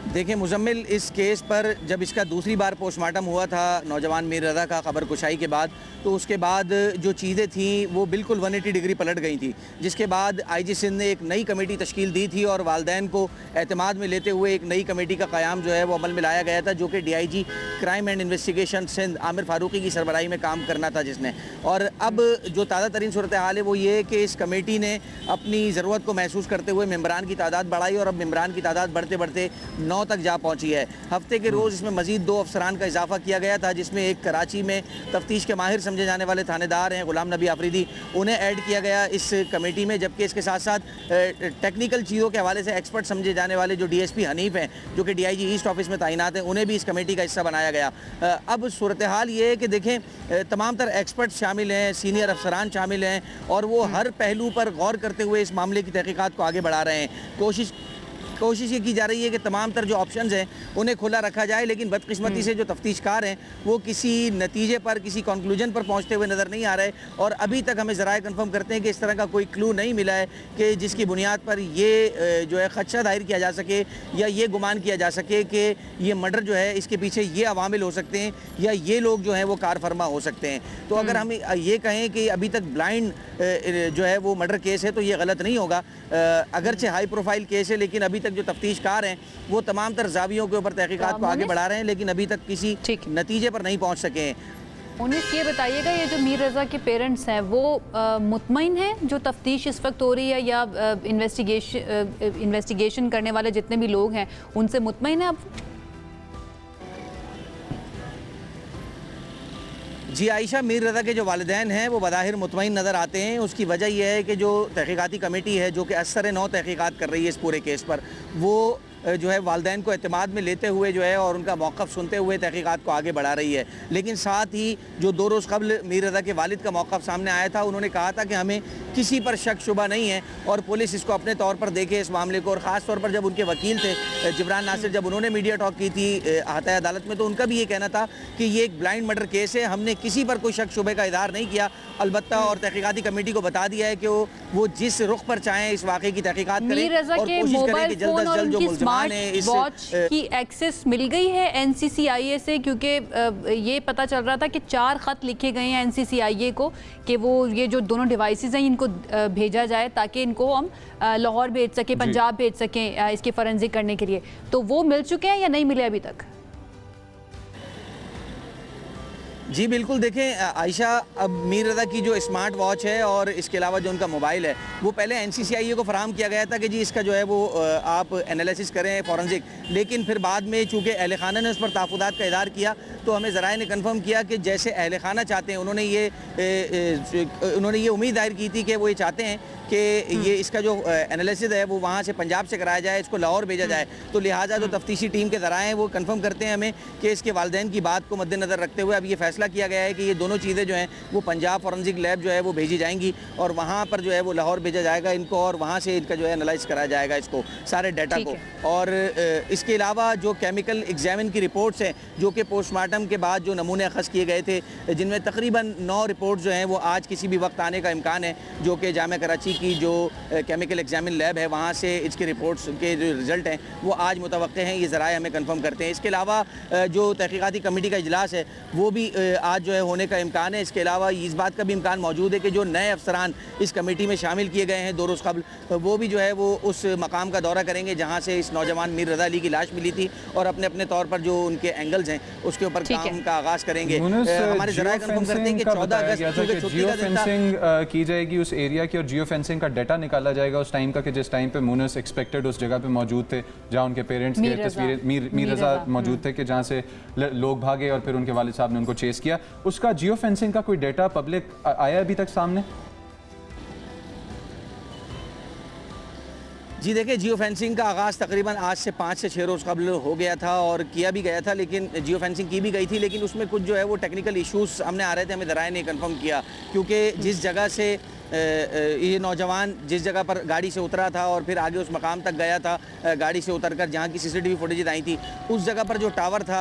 देखिए मुजम्मिल, इस केस पर जब इसका दूसरी बार पोस्टमार्टम हुआ था नौजवान मीर रज़ा का खबर कुशाई के बाद, तो उसके बाद जो चीज़ें थीं वो बिल्कुल 180 डिग्री पलट गई थी। जिसके बाद IG सिंध ने एक नई कमेटी तश्कील दी थी और वालदैन को एतमाद में लेते हुए एक नई कमेटी का क़याम जो है वो अमल में लाया गया था, जो कि DIG crime and investigation Sindh Aamir Farooqui की सरबराही में काम करना था जिसने। और अब जो ताज़ा तरीन सूरत हाल है वो ये है कि इस कमेटी ने अपनी ज़रूरत को महसूस करते हुए मेम्बरान की तादाद बढ़ाई और अब मेम्बरान की तादाद बढ़ते बढ़ते 9 तक जा पहुंची है। हफ्ते के रोज़ इसमें मजीद 2 अफसरान का इजाफा किया गया था, जिसमें एक कराची में तफ्तीश के माहिर समझे जाने वाले थानेदार हैं गुलाम नबी आफरीदी, उन्हें ऐड किया गया इस कमेटी में। जबकि इसके साथ साथ टेक्निकल चीज़ों के हवाले से एक्सपर्ट समझे जाने वाले जो DSP हनीफ हैं, जो कि DIG ईस्ट ऑफिस में तैनात हैं, उन्हें भी इस कमेटी का हिस्सा बनाया गया। अब सूरत हाल ये है कि देखें, तमाम तर एक्सपर्ट शामिल हैं, सीनियर अफसरान शामिल हैं और वो हर पहलू पर गौर करते हुए इस मामले की तहकीकात को आगे बढ़ा रहे हैं। कोशिश ये की जा रही है कि तमाम तर जो ऑप्शंस हैं उन्हें खुला रखा जाए, लेकिन बदकिस्मती से जो तफ्तीशकार हैं वो किसी नतीजे पर, किसी कंक्लूजन पर पहुंचते हुए नज़र नहीं आ रहे और अभी तक हमें ज़राए कंफर्म करते हैं कि इस तरह का कोई क्लू नहीं मिला है कि जिसकी बुनियाद पर ये जो है खदशा दायर किया जा सके या ये गुमान किया जा सके कि ये मर्डर जो है इसके पीछे ये अवामिल हो सकते हैं या ये लोग जो हैं वो कार फरमा हो सकते हैं। तो अगर हम ये कहें कि अभी तक ब्लाइंड जो है वो मर्डर केस है तो ये गलत नहीं होगा। अगरचे हाई प्रोफाइल केस है, लेकिन अभी तक जो तफ्तीशकार हैं वो तमाम तर ज़ावियों के ऊपर तहकीकात को आगे बढ़ा रहे हैं, लेकिन अभी तक किसी नतीजे पर नहीं पहुंच सके हैं। मुनिस, ये बताइएगा, ये जो मीर रज़ा के पेरेंट्स हैं वो मुतमईन हैं जो तफ्तीश इस वक्त हो रही है, या इन्वेस्टिगेशन करने वाले जितने भी लोग हैं उनसे मुतमईन है अब? जी आयशा, मीर रज़ा के जो वालिदैन हैं वो बज़ाहिर मुतमईन नज़र आते हैं। उसकी वजह यह है कि जो तहकीकाती कमेटी है जो कि असर 9 तहकीकात कर रही है इस पूरे केस पर, वो जो है वालिदैन को एतमाद में लेते हुए जो है और उनका मौक़िफ़ सुनते हुए तहकीकात को आगे बढ़ा रही है। लेकिन साथ ही जो 2 रोज़ कबल मीर रज़ा के वालिद का मौक़िफ़ सामने आया था, उन्होंने कहा था कि हमें किसी पर शक शुबा नहीं है और पुलिस इसको अपने तौर पर देखे इस मामले को। और ख़ास तौर पर जब उनके वकील थे जिब्रान नासिर, जब उन्होंने मीडिया टॉक की थी अहाता अदालत में, तो उनका भी ये कहना था कि ये एक ब्लाइंड मर्डर केस है, हमने किसी पर कोई शक शुबे का इज़हार नहीं किया। अलबत्ता और तहकीकाती कमेटी को बता दिया है कि वो जिस रुख पर चाहें इस वाक़े की तहकीकात करें और कोशिश करें कि जल्द अज जल्द जो मुल्ज़िमान हैं इस की एक्सेस मिल गई है NCCIA से, क्योंकि ये पता चल रहा था कि 4 ख़त लिखे गए हैं NCCIA को कि वो ये जो दोनों डिवाइसेस हैं इनको भेजा जाए ताकि इनको हम लाहौर भेज सकें, पंजाब भेज सकें इसके फॉरेंसिक करने के लिए। तो वो मिल चुके हैं या नहीं मिले अभी तक? जी बिल्कुल, देखें आयशा, अब मीर रज़ा की जो स्मार्ट वॉच है और इसके अलावा जो उनका मोबाइल है वो पहले NCCIA को फराहम किया गया था कि जी इसका जो है वो आप एनालिसिस करें फॉरेंसिक, लेकिन फिर बाद में चूँकि अहल खाना ने उस पर तहफ़्फ़ुज़ात का इज़हार किया तो हमें ज़राए ने कन्फर्म किया कि जैसे अहल खाना चाहते हैं, उन्होंने ये उम्मीद ज़ाहिर की थी कि वो ये चाहते हैं कि ये इसका जो एनालिसिस है वो वहाँ से पंजाब से कराया जाए, इसको लाहौर भेजा जाए, तो लिहाजा जो तफ्तीशी टीम के ज़राए हैं वो कंफर्म करते हैं हमें कि इसके वालिदैन की बात को मद्देनज़र रखते हुए अब ये फैसला किया गया है कि ये दोनों चीज़ें जो हैं वो पंजाब फॉरेंसिक लैब जो है वो भेजी जाएंगी और वहाँ पर जो है वो लाहौर भेजा जाएगा इनको और वहाँ से इनका जो है एनालाइज कराया जाएगा इसको सारे डाटा को। और इसके अलावा जो केमिकल एग्जामिन की रिपोर्ट्स हैं जो कि पोस्टमार्टम के बाद जो नमूने अखज़ किए गए थे, जिनमें तकरीबन 9 रिपोर्ट जो हैं वो आज किसी भी वक्त आने का इम्कान है, जो कि जामिया कराची की जो केमिकल एग्जामिन लैब है वहाँ से इसके रिपोर्ट्स के जो रिज़ल्ट हैं वो आज मुतवक्के हैं, ये ज़राए हमें कंफर्म करते हैं। इसके अलावा जो तहकीकाती कमेटी का इजलास है वो भी आज जो है होने का इम्कान है। इसके अलावा इस बात का भी इम्कान मौजूद है कि जो नए अफसरान इस कमेटी में शामिल किए गए हैं 2 रोज़ कबल, वो भी जो है वो उस मकाम का दौरा करेंगे जहाँ से इस नौजवान मीर रज़ा अली की लाश मिली थी और अपने अपने तौर पर जो उनके एंगल्स हैं उसके ऊपर काम का आगाज़ करेंगे। हमारे ज़राए कंफर्म करते हैं कि 14 अगस्त जियो फेंसिंग की जाएगी उस एरिया की और जियो फेंसिंग का डाटा निकाला जाएगा उस टाइम का कि जिस टाइम पे मुनस एक्सपेक्टेड उस जगह पे मौजूद थे जहाँ उनके पेरेंट्स के तस्वीरें मीर रज़ा मौजूद थे कि जहाँ से लोग भागे और फिर उनके वालिद साहब ने उनको चेस किया। उसका जियो फेंसिंग का कोई डाटा पब्लिक आया अभी तक सामने? जी देखिए, जियो फेंसिंग का आगाज़ तकरीबन आज से 5 से 6 रोज़ कबल हो गया था और किया भी गया था, लेकिन जियो फेंसिंग की भी गई थी, लेकिन उसमें कुछ जो है वो टेक्निकल इश्यूज़ हमने आ रहे थे, हमें ज़राए ने कन्फर्म किया, क्योंकि जिस जगह से ये नौजवान जिस जगह पर गाड़ी से उतरा था और फिर आगे उस मकाम तक गया था गाड़ी से उतरकर जहाँ की CCTV फुटेज आई थी, उस जगह पर जो टावर था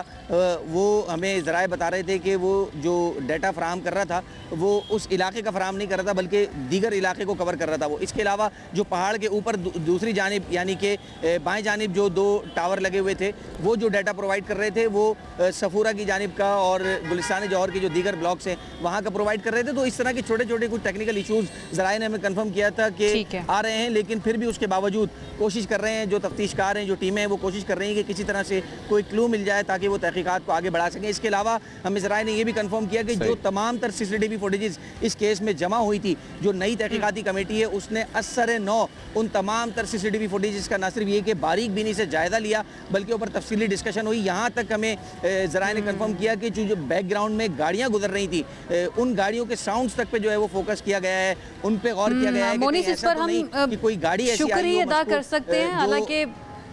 वो हमें ज़राए बता रहे थे कि वो जो डाटा फराहम कर रहा था वो उस इलाके का फराहम नहीं कर रहा था बल्कि दीगर इलाके को कवर कर रहा था वो। इसके अलावा जो पहाड़ के ऊपर दूसरी जानिब यानी कि बाएँ जानिब जो 2 टावर लगे हुए थे वो जो डाटा प्रोवाइड कर रहे थे वो सफूरा की जानिब का और गुलिस्तान जौहर के जो दीगर ब्लॉक्स हैं वहाँ का प्रोवाइड कर रहे थे। तो इस तरह के छोटे छोटे कुछ टेक्निकल इशूज़ ज़राए ने हमें कंफर्म किया था कि आ रहे हैं, लेकिन फिर भी उसके बावजूद कोशिश कर रहे हैं, जो तफ्तीशकार हैं, जो टीमें हैं वो कोशिश कर रही हैं कि किसी तरह से कोई क्लू मिल जाए ताकि वो तहकीकात को आगे बढ़ा सकें। इसके अलावा हमें ज़राए ने ये भी कंफर्म किया कि जो तमाम तर CCTV फुटेजेस इस केस में जमा हुई थी, जो नई तहकीकाती कमेटी है उसने असर नौ उन तमाम तर CCTV फुटेजेस का न सिर्फ ये कि बारीक बीनी से जायज़ा लिया बल्कि ऊपर तफसीली डिस्कशन हुई। यहाँ तक हमें ज़राए ने कंफर्म किया कि जो बैकग्राउंड में गाड़ियाँ गुजर रही थी उन गाड़ियों के साउंड्स तक पे जो है वो फोकस किया गया है, उन पे गौर किया गया है कि इस पर हम कि कोई गाड़ी ऐसी शुक्रिया अदा कर सकते हैं। हालांकि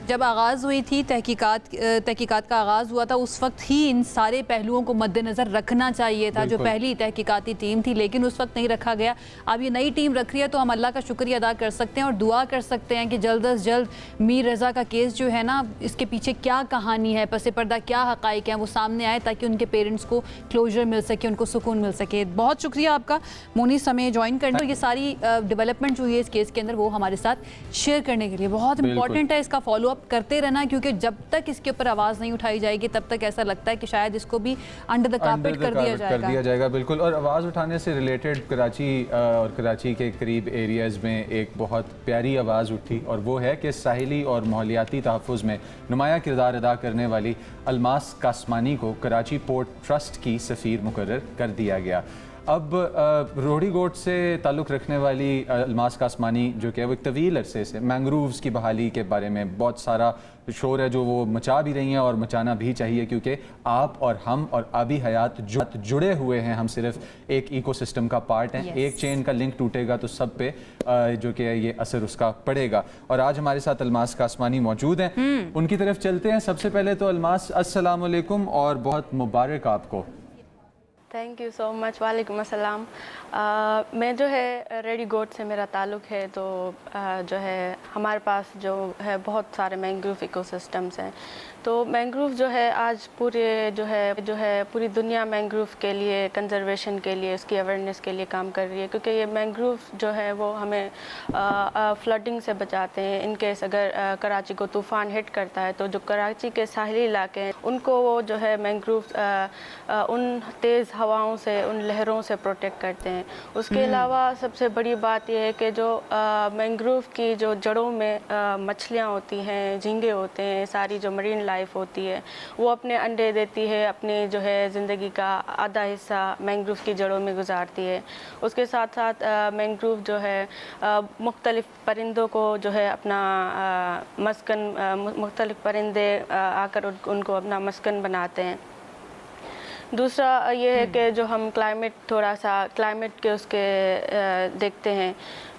जब आगाज़ हुई थी तहकीकात का आगाज़ हुआ था उस वक्त ही इन सारे पहलुओं को मद्देनज़र रखना चाहिए था, जो पहली तहकीकाती टीम थी, लेकिन उस वक्त नहीं रखा गया। अब ये नई टीम रख रही है तो हम अल्लाह का शुक्रिया अदा कर सकते हैं और दुआ कर सकते हैं कि जल्द अज जल्द मीर रज़ा का केस जो है ना, इसके पीछे क्या कहानी है, पसे पर्दा क्या हक़ाइक़ हैं, वो सामने आए ताकि उनके पेरेंट्स को क्लोजर मिल सके, उनको सुकून मिल सके। बहुत शुक्रिया आपका मोनिस हमें ज्वाइन करने और ये सारी डेवलपमेंट जो है इस केस के अंदर वो हमारे साथ शेयर करने के लिए। बहुत इंपॉर्टेंट है इसका फॉलो करते रहना, क्योंकि जब तक इसके ऊपर आवाज़ नहीं उठाई जाएगी तब तक ऐसा लगता है कि शायद इसको भी अंडर द कार्पेट कर दिया जाएगा। बिल्कुल। और आवाज़ उठाने से रिलेटेड कराची और कराची के करीब एरियाज़ में एक बहुत प्यारी आवाज़ उठी और वो है कि साहिली और माहौलियाती तहफ़्फ़ुज़ में नुमाया किरदार अदा करने वाली अलमास कासमानी को कराची पोर्ट ट्रस्ट की सफ़ीर मुकर्रर कर दिया गया। अब रोहड़ी गोट से ताल्लुक़ रखने वाली अलमास कासमानी जो कि वो एक तवील अरसे से मैंग्रोव्स की बहाली के बारे में बहुत सारा शोर है जो वो मचा भी रही हैं और मचाना भी चाहिए, क्योंकि आप और हम और आबी हयात जुड़े हुए हैं। हम सिर्फ एक इकोसिस्टम का पार्ट हैं। एक चेन का लिंक टूटेगा तो सब पे जो कि ये असर उसका पड़ेगा। और आज हमारे साथ अलमास कासमानी मौजूद हैं, उनकी तरफ चलते हैं। सबसे पहले तो अलमास, अस्सलाम वालेकुम और बहुत मुबारक आपको। Thank you so much. वालेकुम अस्सलाम। मैं जो है रेडी गोट से मेरा ताल्लुक़ है, तो जो है हमारे पास जो है बहुत सारे मैंग्रोव इकोसिस्टम्स हैं। तो मैंग्रोव जो है आज पूरे जो है पूरी दुनिया मैंग्रोव के लिए कंजर्वेशन के लिए उसकी अवेयरनेस के लिए काम कर रही है, क्योंकि ये मैंग्रोव जो है वो हमें फ्लडिंग से बचाते हैं। इन केस अगर कराची को तूफ़ान हिट करता है तो जो कराची के साहिली इलाके हैं उनको वो जो है मैंग्रोव उन तेज़ हवाओं से, उन लहरों से प्रोटेक्ट करते हैं। उसके अलावा सबसे बड़ी बात यह है कि जो मैंग्रोव की जो जड़ों में मछलियाँ होती हैं, झींगे होते हैं, सारी जो मरीन लाइफ होती है वो अपने अंडे देती है, अपनी जो है ज़िंदगी का आधा हिस्सा मैंग्रोव की जड़ों में गुजारती है। उसके साथ साथ मैंग्रोव जो है मुख्तलिफ़ परिंदों को जो है अपना मस्कन, मुख्तलिफ़ परिंदे आकर उनको अपना मस्कन बनाते हैं। दूसरा ये है कि जो हम क्लाइमेट के उसके देखते हैं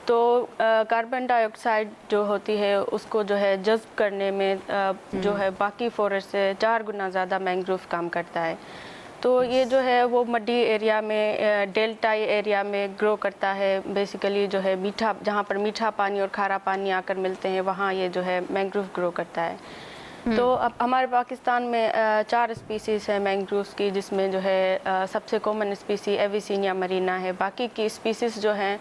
तो कार्बन डाइऑक्साइड जो होती है उसको जो है जज़्ब करने में जो है बाकी फॉरेस्ट से 4 गुना ज़्यादा मैंग्रोव काम करता है। तो ये जो है वो मड्डी एरिया में, डेल्टाई एरिया में ग्रो करता है। बेसिकली जो है मीठा, जहाँ पर मीठा पानी और खारा पानी आकर मिलते हैं वहाँ ये जो है मैंग्रोव ग्रो करता है। तो अब हमारे पाकिस्तान में 4 स्पीसीज़ है मैंग्रोव्स की, जिसमें जो है सबसे कॉमन स्पीसी एविसीनिया मरीना है। बाकी की स्पीसीज़ जो हैं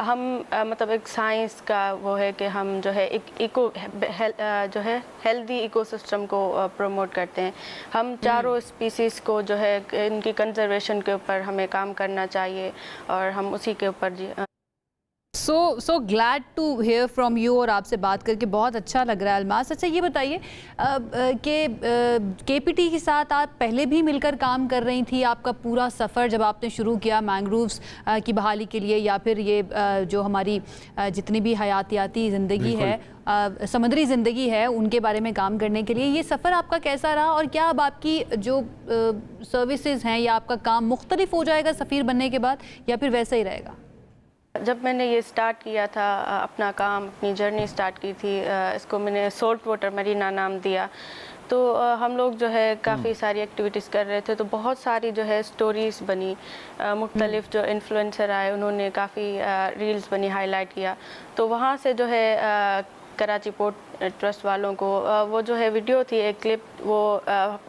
हम मतलब एक साइंस का वो है कि हम जो है एक जो है हेल्दी इकोसिस्टम को प्रमोट करते हैं। हम चारों स्पीसीज़ को जो है इनकी कंजर्वेशन के ऊपर हमें काम करना चाहिए और हम उसी के ऊपर so glad to hear from you, और आपसे बात करके बहुत अच्छा लग रहा है अलमास। अच्छा ये बताइए कि केपीटी के साथ आप पहले भी मिलकर काम कर रही थी, आपका पूरा सफ़र जब आपने शुरू किया मैंग्रोव्स की बहाली के लिए, या फिर ये जो हमारी जितनी भी हयातियाती ज़िंदगी है, समुद्री ज़िंदगी है, उनके बारे में काम करने के लिए, ये सफ़र आपका कैसा रहा? और क्या अब आपकी जो सर्विसेज हैं या आपका काम मुख्तलिफ हो जाएगा सफ़ीर बनने के बाद, या फिर वैसा ही रहेगा? जब मैंने ये स्टार्ट किया था अपना काम, अपनी जर्नी स्टार्ट की थी, इसको मैंने सोल्ट वाटर मरीना नाम दिया। तो हम लोग जो है काफ़ी सारी एक्टिविटीज़ कर रहे थे, तो बहुत सारी जो है स्टोरीज़ बनी, मुख्तलिफ जो इन्फ्लुएंसर आए उन्होंने काफ़ी रील्स बनी, हाईलाइट किया। तो वहाँ से जो है कराची पोर्ट ट्रस्ट वालों को वो जो है वीडियो थी, एक क्लिप, वो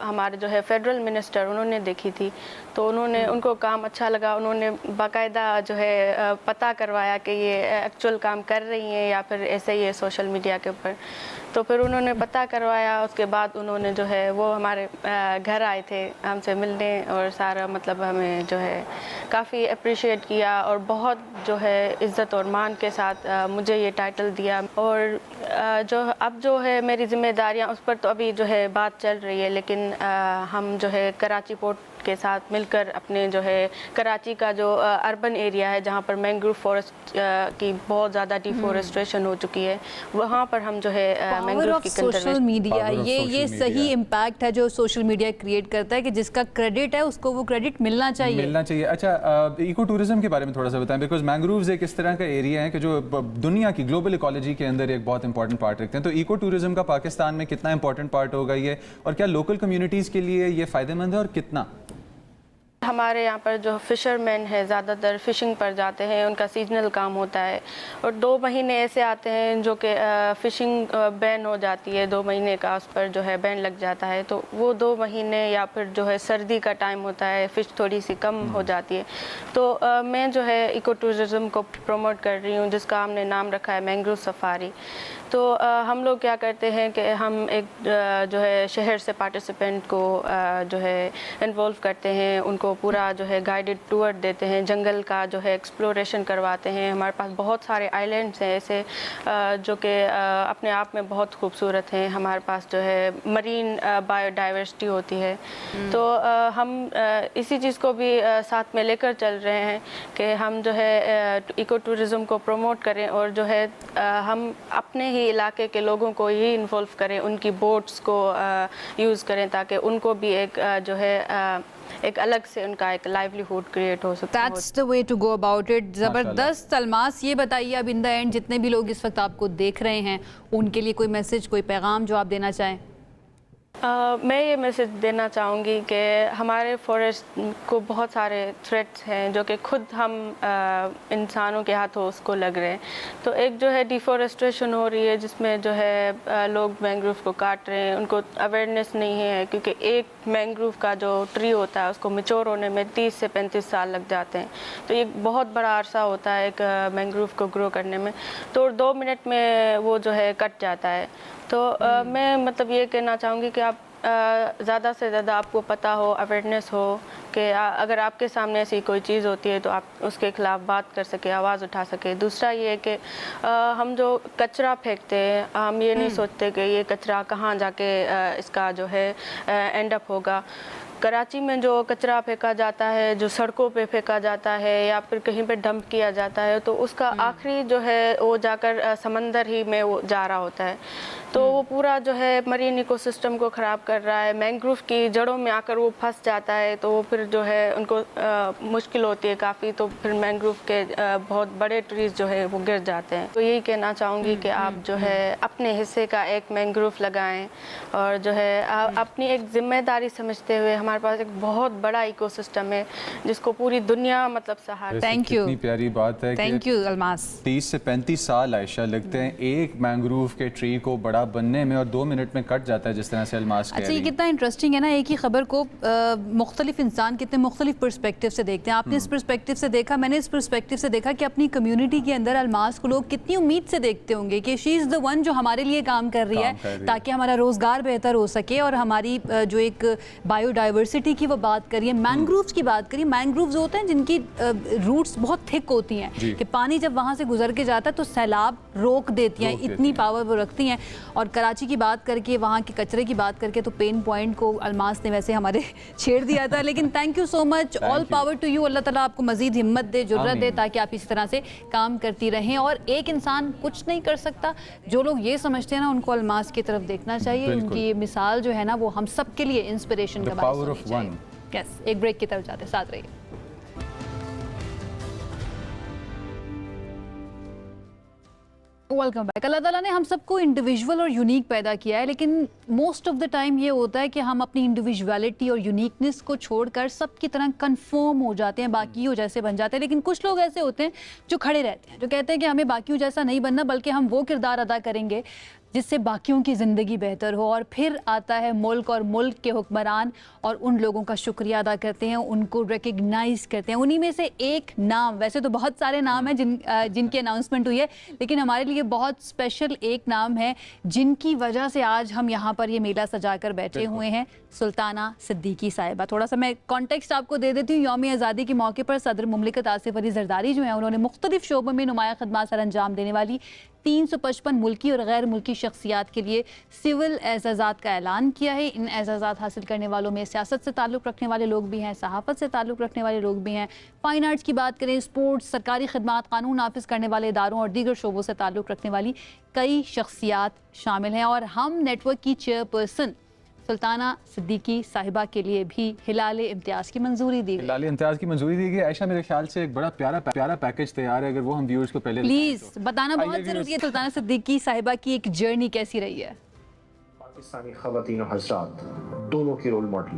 हमारे जो है फेडरल मिनिस्टर उन्होंने देखी थी। तो उनको काम अच्छा लगा, उन्होंने बाकायदा जो है पता करवाया कि ये एक्चुअल काम कर रही हैं या फिर ऐसे ही है सोशल मीडिया के ऊपर। तो फिर उन्होंने पता करवाया, उसके बाद उन्होंने जो है वो हमारे घर आए थे हमसे मिलने, और सारा मतलब हमें जो है काफ़ी अप्रिशिएट किया और बहुत जो है इज़्ज़त और मान के साथ मुझे ये टाइटल दिया। और जो अब जो है मेरी ज़िम्मेदारियाँ, उस पर तो अभी जो है बात चल रही है, लेकिन हम जो है कराची पोर्ट के साथ मिलकर अपने जो है कराची का जो अर्बन एरिया है जहाँ पर मैंग्रोव फॉरेस्ट की बहुत ज़्यादा डिफॉरेस्टेशन हो चुकी है, वहाँ पर हम जो है मैंग्रोव की सोशल मीडिया, ये सही इम्पैक्ट है जो सोशल मीडिया क्रिएट करता है कि जिसका क्रेडिट है उसको वो क्रेडिट मिलना चाहिए। अच्छा, इको टूरिज्म के बारे में थोड़ा सा बताएं, बिकॉज मैंग्रोव्स एक इस तरह का एरिया है कि जो दुनिया की ग्लोबल इकोलॉजी के अंदर एक बहुत इंपॉर्टेंट पार्ट रखते हैं। तो इको टूरिज्म का पाकिस्तान में कितना इंपॉर्टेंट पार्ट होगा ये, और क्या लोकल कम्युनिटीज़ के लिए ये फ़ायदेमंद है और कितना? हमारे यहाँ पर जो फ़िशरमैन है ज़्यादातर फ़िशिंग पर जाते हैं, उनका सीजनल काम होता है, और 2 महीने ऐसे आते हैं जो कि फ़िशिंग बैन हो जाती है, 2 महीने का उस पर जो है बैन लग जाता है। तो वो 2 महीने, या फिर जो है सर्दी का टाइम होता है, फ़िश थोड़ी सी कम हो जाती है। तो मैं जो है इको टूरिज़म को प्रमोट कर रही हूँ, जिसका हमने नाम रखा है मैंग्रोव सफारी। तो हम लोग क्या करते हैं कि हम एक जो है शहर से पार्टिसिपेंट को जो है इन्वॉल्व करते हैं, उनको पूरा जो है गाइडेड टूर देते हैं, जंगल का जो है एक्सप्लोरेशन करवाते हैं। हमारे पास बहुत सारे आइलैंड्स हैं ऐसे जो कि अपने आप में बहुत खूबसूरत हैं। हमारे पास जो है मरीन बायोडाइवर्सिटी होती है। तो हम इसी चीज़ को भी साथ में लेकर चल रहे हैं कि हम जो है इको टूरिज़म को प्रमोट करें, और जो है हम अपने इलाके के लोगों को ही इन्वॉल्व करें, उनकी बोट्स को यूज़ करें, ताकि उनको भी एक जो है एक अलग से उनका एक लाइवलीहुड क्रिएट हो सकता है। That's the way to go about it। ज़बरदस्त। अलमास, ये बताइए अब इन द एंड जितने भी लोग इस वक्त आपको देख रहे हैं उनके लिए कोई मैसेज, कोई पैगाम जो आप देना चाहें? मैं ये मैसेज देना चाहूँगी कि हमारे फॉरेस्ट को बहुत सारे थ्रेट्स हैं जो कि खुद हम इंसानों के हाथों उसको लग रहे हैं। तो एक जो है डिफॉरेस्टेशन हो रही है, जिसमें जो है लोग मैंग्रोव को काट रहे हैं, उनको अवेयरनेस नहीं है, क्योंकि एक मैंग्रोव का जो ट्री होता है उसको मैच्योर होने में 30 से 35 साल लग जाते हैं। तो ये बहुत बड़ा अरसा होता है एक मैंग्रोव को ग्रो करने में, तो 2 मिनट में वो जो है कट जाता है। तो मैं मतलब ये कहना चाहूँगी कि आप ज़्यादा से ज़्यादा आपको पता हो, अवेयरनेस हो कि अगर आपके सामने ऐसी कोई चीज़ होती है तो आप उसके ख़िलाफ़ बात कर सके, आवाज़ उठा सके। दूसरा ये कि हम जो कचरा फेंकते हैं, हम ये नहीं सोचते कि ये कचरा कहाँ जाके इसका जो है एंड अप होगा। कराची में जो कचरा फेंका जाता है, जो सड़कों पे फेंका जाता है या फिर कहीं पे डंप किया जाता है, तो उसका आखिरी जो है वो जाकर समंदर ही में वो जा रहा होता है। तो वो पूरा जो है मरीन इकोसिस्टम को ख़राब कर रहा है। मैंग्रोव की जड़ों में आकर वो फंस जाता है, तो वो फिर जो है उनको मुश्किल होती है काफ़ी। तो फिर मैंग्रोव के बहुत बड़े ट्रीज़ जो है वो गिर जाते हैं। तो यही कहना चाहूँगी कि आप जो है अपने हिस्से का एक मैंग्रोव लगाएं और जो है अपनी एक जिम्मेदारी समझते हुए, हमारे पास एक बहुत बड़ा इकोसिस्टम है जिसको पूरी दुनिया मतलब सहारा। थैंक यू, कितनी प्यारी बात है। Thank you Almas. 30 से 35 साल आयशा लगते हैं एक मैंग्रोव के ट्री को बड़ा बनने में और 2 मिनट में कट जाता है, जिस तरह से अलमास कह अच्छा, रही ये हैं। कितना इंटरेस्टिंग है ना, एक ही खबर को मुख्तलिफ इंसान कितने मुख्तलिफ पर्सपेक्टिव से देखते हैं। आपने इस पर्सपेक्टिव से देखा, मैंने इस पर्सपेक्टिव से देखा कि अपनी कम्युनिटी के अंदर अलमास को लोग कितनी उम्मीद से देखते होंगे कि शी इज़ द वन जो हमारे लिए काम कर रही है ताकि हमारा रोज़गार बेहतर हो सके और हमारी जो एक बायोडाइवर्सिटी की वो बात करिए, मैंग्रोव्स की बात करिए। मैंग्रोव्स होते हैं जिनकी रूट्स बहुत थिक होती हैं कि पानी जब वहाँ से गुजर के जाता है तो सैलाब रोक देती हैं, इतनी पावर वो रखती हैं। और कराची की बात करके, वहाँ के कचरे की बात करके तो पेन पॉइंट को अलमास ने वैसे हमारे छेड़ दिया था। लेकिन thank you so much, all power to you. Allah ताला आपको मजीद हिम्मत दे, जुर्रत दे ताकि आप इसी तरह से काम करती रहें। और एक इंसान कुछ नहीं कर सकता, जो लोग ये समझते हैं ना उनको अलमास की तरफ देखना चाहिए। उनकी ये मिसाल जो है ना वो हम सब के लिए इंस्पिरेशन का बायस होनी चाहिए। यस, एक ब्रेक की तरफ जाते, साथ रहिए। Welcome back. अल्लाह ताला ने हम सबको इंडिविजुअल और यूनिक पैदा किया है, लेकिन मोस्ट ऑफ द टाइम ये होता है कि हम अपनी इंडिविजुअलिटी और यूनिकनेस को छोड़कर सब की तरह कन्फर्म हो जाते हैं, बाकियों जैसे बन जाते हैं। लेकिन कुछ लोग ऐसे होते हैं जो खड़े रहते हैं, जो कहते हैं कि हमें बाकियों जैसा नहीं बनना, बल्कि हम वो किरदार अदा करेंगे जिससे बाकियों की ज़िंदगी बेहतर हो। और फिर आता है मुल्क और मुल्क के हुक्मरान और उन लोगों का शुक्रिया अदा करते हैं, उनको रिकग्नाइज़ करते हैं। उन्हीं में से एक नाम, वैसे तो बहुत सारे नाम हैं जिनकी अनाउंसमेंट हुई है, लेकिन हमारे लिए बहुत स्पेशल एक नाम है जिनकी वजह से आज हम यहाँ पर ये मेला सजा कर बैठे हुए हैं, सुल्ताना सिद्दीकी साहिबा। थोड़ा सा मैं कॉन्टेक्स्ट आपको दे देती हूँ। यौम आज़ादी के मौके पर सदर मुमलिकत आसिफ अली जरदारी जो हैं, उन्होंने मुख्तलिफ शोबों में नुमाया खदमात सर अंजाम देने वाली 355 मुल्की और गैर मुल्की शख्सियात के लिए सिविल एजाज़ात का ऐलान किया है। इन एजाज़ात हासिल करने वालों में सियासत से ताल्लुक़ रखने वाले लोग भी हैं, सहाफ़त से ताल्लुक़ रखने वाले लोग भी हैं, फ़ाइन आर्ट्स की बात करें, स्पोर्ट्स, सरकारी खदमात, कानून नाफिज करने वाले इदारों और दीगर शोबों से ताल्लुक़ रखने वाली कई शख्सियात शामिल हैं। और हम नेटवर्क की चेयरपर्सन सुल्ताना सिद्दीकी साहिबा के लिए भी हिलाल इम्तियाज़ की मंजूरी दी गई। हिलाल इम्तियाज़ की मंजूरी दी गई। आयशा, मेरे ख्याल से एक बड़ा प्यारा पैकेज तैयार है, अगर वो हम व्यूअर्स को पहले प्लीज़ बताना बहुत ज़रूरी है। सुल्ताना सिद्दीकी साहिबा की एक जर्नी कैसी रही है? पाकिस्तानी ख़वातीन और हज़रात दोनों की रोल मॉडल,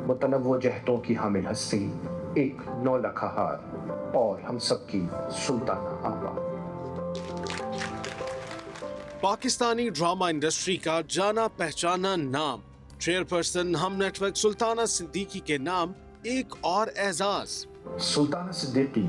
मुतनव्वो जहतों की हामिल हस्ती, एक नौलखा हार और हम सबकी सुल्ताना आबा। पाकिस्तानी ड्रामा इंडस्ट्री का जाना पहचाना नाम, चेयरपर्सन हम नेटवर्क सुल्ताना सिद्दीकी के नाम एक और एजाज। सुल्ताना सिद्दीकी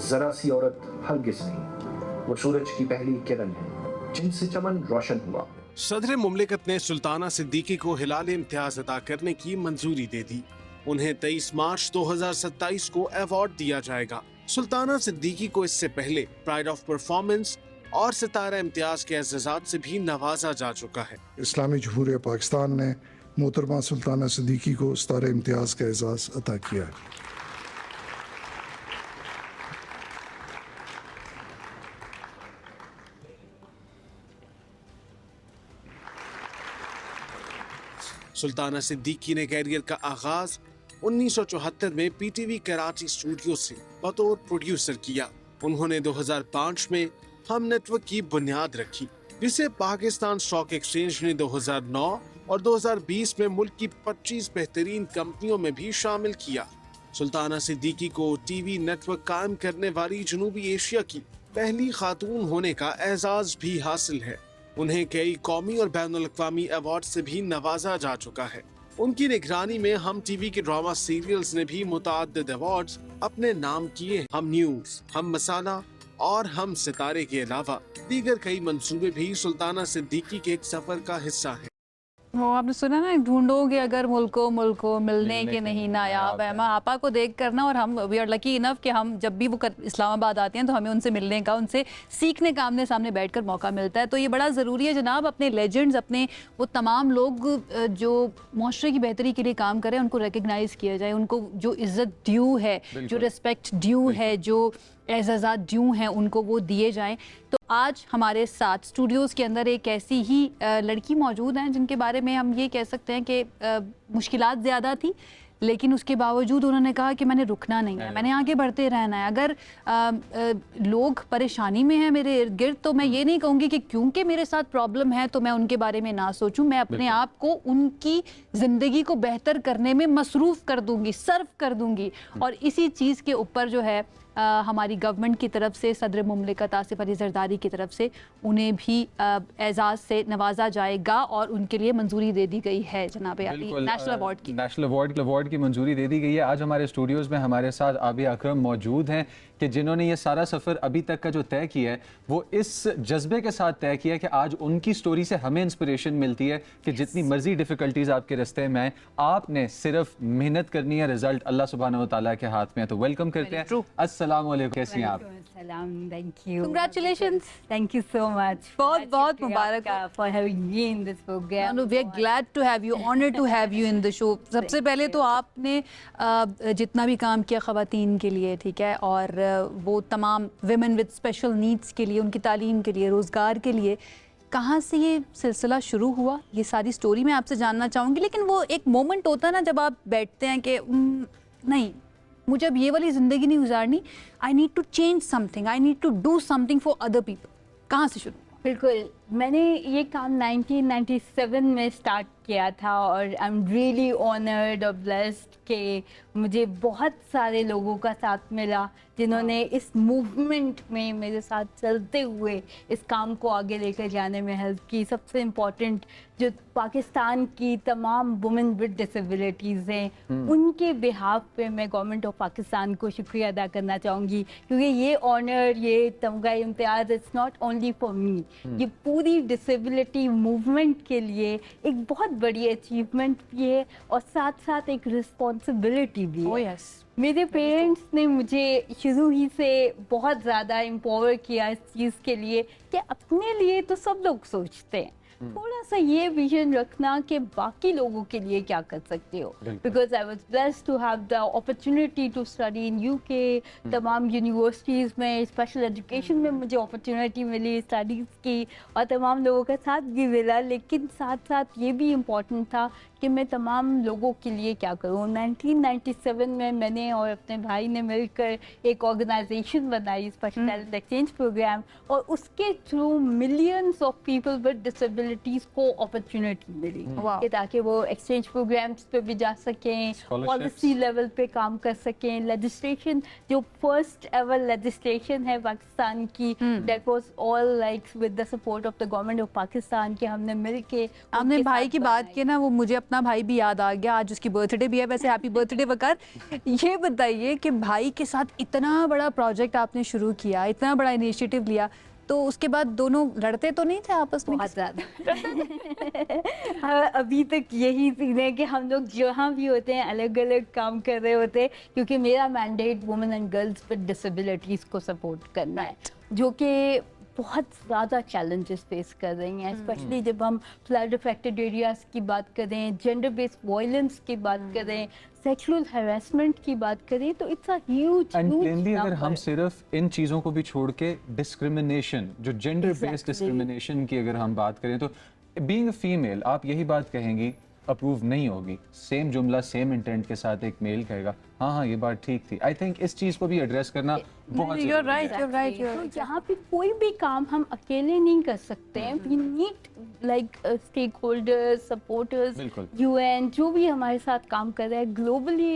जरा सी औरत हरगिज़ नहीं, वो सूरज की पहली किरण है जिनसे चमन रोशन हुआ। सदर मुमलिकत ने सुल्ताना सिद्दीकी को हिलाल इम्तियाज अदा करने की मंजूरी दे दी। उन्हें 23 मार्च 2027 को अवार्ड दिया जाएगा। सुल्ताना सिद्दीकी को इससे पहले प्राइड ऑफ परफॉर्मेंस और सितारा इम्तियाज के एजाज़ात से भी नवाजा जा चुका है। इस्लामी जमहूरिया पाकिस्तान ने मोहतरमा सुल्ताना सिद्दीकी को सितारा इम्तियाज का एजाज़ अता किया है। सुल्ताना सिद्दीकी ने कैरियर का आगाज 1974 में पीटीवी कराची स्टूडियो से बतौर प्रोड्यूसर किया। उन्होंने 2005 में हम नेटवर्क की बुनियाद रखी, जिसे पाकिस्तान स्टॉक एक्सचेंज ने 2009 और 2020 में मुल्क की 25 बेहतरीन कंपनियों में भी शामिल किया। सुल्ताना सिद्दीकी को टीवी नेटवर्क कायम करने वाली जनूबी एशिया की पहली खातून होने का एजाज भी हासिल है। उन्हें कई कौमी और बैनुल अक़वामी अवार्ड से भी नवाजा जा चुका है। उनकी निगरानी में हम टीवी के ड्रामा सीरियल्स ने भी मुतअद्दिद अवार्ड्स अपने नाम किए। हम न्यूज, हम मसाला और हम सितारे के अलावा दीगर कई मंसूबे भी सुल्ताना सिद्दीकी के एक सफर का हिस्सा है। वो आपने सुना ना, ढूंढोगे अगर मुल्को मिलने के नहीं नायाब है। मैं आपा को देख करना, और हम वी आर लकी इनफ कि हम जब भी वो इस्लामाबाद आते हैं तो हमें उनसे मिलने का, उनसे सीखने का आमने सामने बैठकर मौका मिलता है। तो ये बड़ा ज़रूरी है जनाब, अपने लेजेंड्स, अपने वो तमाम लोग जो माशरे की बेहतरी के लिए काम करें, उनको रिकग्नाइज़ किया जाए, उनको जो इज़्ज़त ड्यू है, जो रिस्पेक्ट ड्यू है, जो एजाज़ात ड्यू हैं, उनको वो दिए जाएं। तो आज हमारे साथ स्टूडियोज़ के अंदर एक ऐसी ही लड़की मौजूद हैं जिनके बारे में हम ये कह सकते हैं कि मुश्किलात ज़्यादा थी, लेकिन उसके बावजूद उन्होंने कहा कि मैंने रुकना नहीं है, मैंने आगे बढ़ते रहना है। अगर लोग परेशानी में हैं मेरे इर्द गिर्द, तो मैं ये नहीं कहूँगी कि क्योंकि मेरे साथ प्रॉब्लम है तो मैं उनके बारे में ना सोचूं। मैं अपने आप को उनकी ज़िंदगी को बेहतर करने में मसरूफ़ कर दूँगी, सर्व कर दूँगी। और इसी चीज़ के ऊपर जो है हमारी गवर्नमेंट की तरफ से, सदर मुमलिकत आसिफ अली जरदारी की तरफ से उन्हें भी एजाज़ से नवाजा जाएगा और उनके लिए मंजूरी दे दी गई है जनाब अली, नेशनल अवार्ड की। नेशनल अवार्ड की मंजूरी दे दी गई है। आज हमारे स्टूडियोज़ में हमारे साथ आबिया अकरम मौजूद हैं कि जिन्होंने ये सारा सफ़र अभी तक का जो तय किया है वो इस जज्बे के साथ तय किया है कि आज उनकी स्टोरी से हमें इंस्पिरेशन मिलती है कि जितनी मर्जी डिफ़िकल्टीज़ आपके रास्ते में आए, आपने सिर्फ मेहनत करनी है, रिजल्ट अल्लाह सुब्हानहू व तआला के हाथ में है। तो वेलकम करते हैं। अस्सलाम वालेकुम, कैसी हैं आप? Thank you. Congratulations. Thank you so much. बहुत मुबारक for having me in this program. We are glad to have you, honored to have you in the show. सबसे पहले तो आपने जितना भी काम किया ख़वातीन के लिए, ठीक है, और वो तमाम विमेन विद स्पेशल नीड्स के लिए, उनकी तालीम के लिए, रोज़गार के लिए, कहाँ से ये सिलसिला शुरू हुआ, ये सारी स्टोरी मैं आपसे जानना चाहूँगी। लेकिन वो एक मोमेंट होता है ना जब आप बैठते हैं कि नहीं, मुझे अब ये वाली ज़िंदगी नहीं गुजारनी, I need to change something, I need to do something for other people. कहाँ से शुरू? बिल्कुल, मैंने ये काम 1997 में स्टार्ट किया था और आई एम रियली ऑनर्ड और ब्लेस्ड कि मुझे बहुत सारे लोगों का साथ मिला जिन्होंने इस मूवमेंट में मेरे साथ चलते हुए इस काम को आगे लेकर जाने में हेल्प की। सबसे इम्पॉर्टेंट जो पाकिस्तान की तमाम वुमेन विद डिसेबिलिटीज़ हैं, उनके बिहाफ पे मैं गवर्नमेंट ऑफ पाकिस्तान को शुक्रिया अदा करना चाहूँगी, क्योंकि ये ऑनर, ये तमगा इम्तियाज़ it's not only for me, ये पूरी डिसेबिलिटी मूवमेंट के लिए एक बहुत बड़ी अचीवमेंट भी है और साथ साथ एक रिस्पॉन्सिबिलिटी भी है। yes. मेरे पेरेंट्स ने मुझे शुरू ही से बहुत ज़्यादा एम्पावर किया इस चीज़ के लिए कि अपने लिए तो सब लोग सोचते हैं, थोड़ा सा ये विजन रखना कि बाकी लोगों के लिए क्या कर सकते हो। Because I was blessed to have the opportunity to study in UK, तमाम यूनिवर्सिटीज़ में स्पेशल एजुकेशन में मुझे अपॉर्चुनिटी मिली स्टडीज़ की और तमाम लोगों का साथ भी मिला। लेकिन साथ साथ ये भी इम्पोर्टेंट था कि मैं तमाम लोगों के लिए क्या करूँ। 1997 में मैंने और अपने भाई ने मिलकर एक ऑर्गेनाइजेशन बनाई, स्पेशल टैलेंट एक्सचेंज प्रोग्राम, और उसके through millions of people with disabilities को अपॉर्चुनिटी मिली कि ताकि वो एक्सचेंज प्रोग्राम्स पे भी जा सकें, पॉलिसी लेवल पे काम कर सकें। लेजिस्लेशन, जो फर्स्ट एवर लेजिस्लेशन है पाकिस्तान की, that was all like with the support of the government of Pakistan, कि हमने मिल के, आपने भाई की बात की ना, वो मुझे अपना भाई भी याद आ गया। आज उसकी बर्थडे भी है, वैसे हैप्पी बर्थडे वकार। ये बताइए कि भाई के साथ इतना बड़ा प्रोजेक्ट आपने शुरू किया, इतना बड़ा इनिशिएटिव लिया, तो उसके बाद दोनों लड़ते तो नहीं थे आपस में? बहुत ज़्यादा। अभी तक यही सीन है कि हम लोग जहाँ भी होते हैं अलग अलग काम कर रहे होते हैं, क्योंकि मेरा mandate women and girls with disabilities को सपोर्ट करना है, जो कि बहुत ज़्यादा चैलेंजेस फेस कर रही हैं, स्पेशली जब हम फ्लड अफेक्टेड एरियाज़ की बात करें, जेंडर बेस्ड वायलेंस की बात करें, सेक्सुअल हैरेसमेंट की बात करें, तो इट्स अ ह्यूज प्लेनली अगर हम सिर्फ इन चीज़ों को भी छोड़ के डिस्क्रिमिनेशन, जो जेंडर बेस्ड डिस्क्रिमिनेशन की अगर हम बात करें, तो बीइंग अ फीमेल आप यही बात कहेंगी अप्रूव नहीं होगी। सेम जुमला सेम इंटेंट के साथ एक मेल कहेगा हाँ ये बात ठीक थी। आई थिंक इस चीज़ को भी एड्रेस करना बहुत ज़रूरी है। You're right. तो यहाँ पे कोई भी काम हम अकेले नहीं कर सकते हैं, we need like stakeholders, supporters, UN, जो भी हमारे साथ काम कर रहे हैं globally,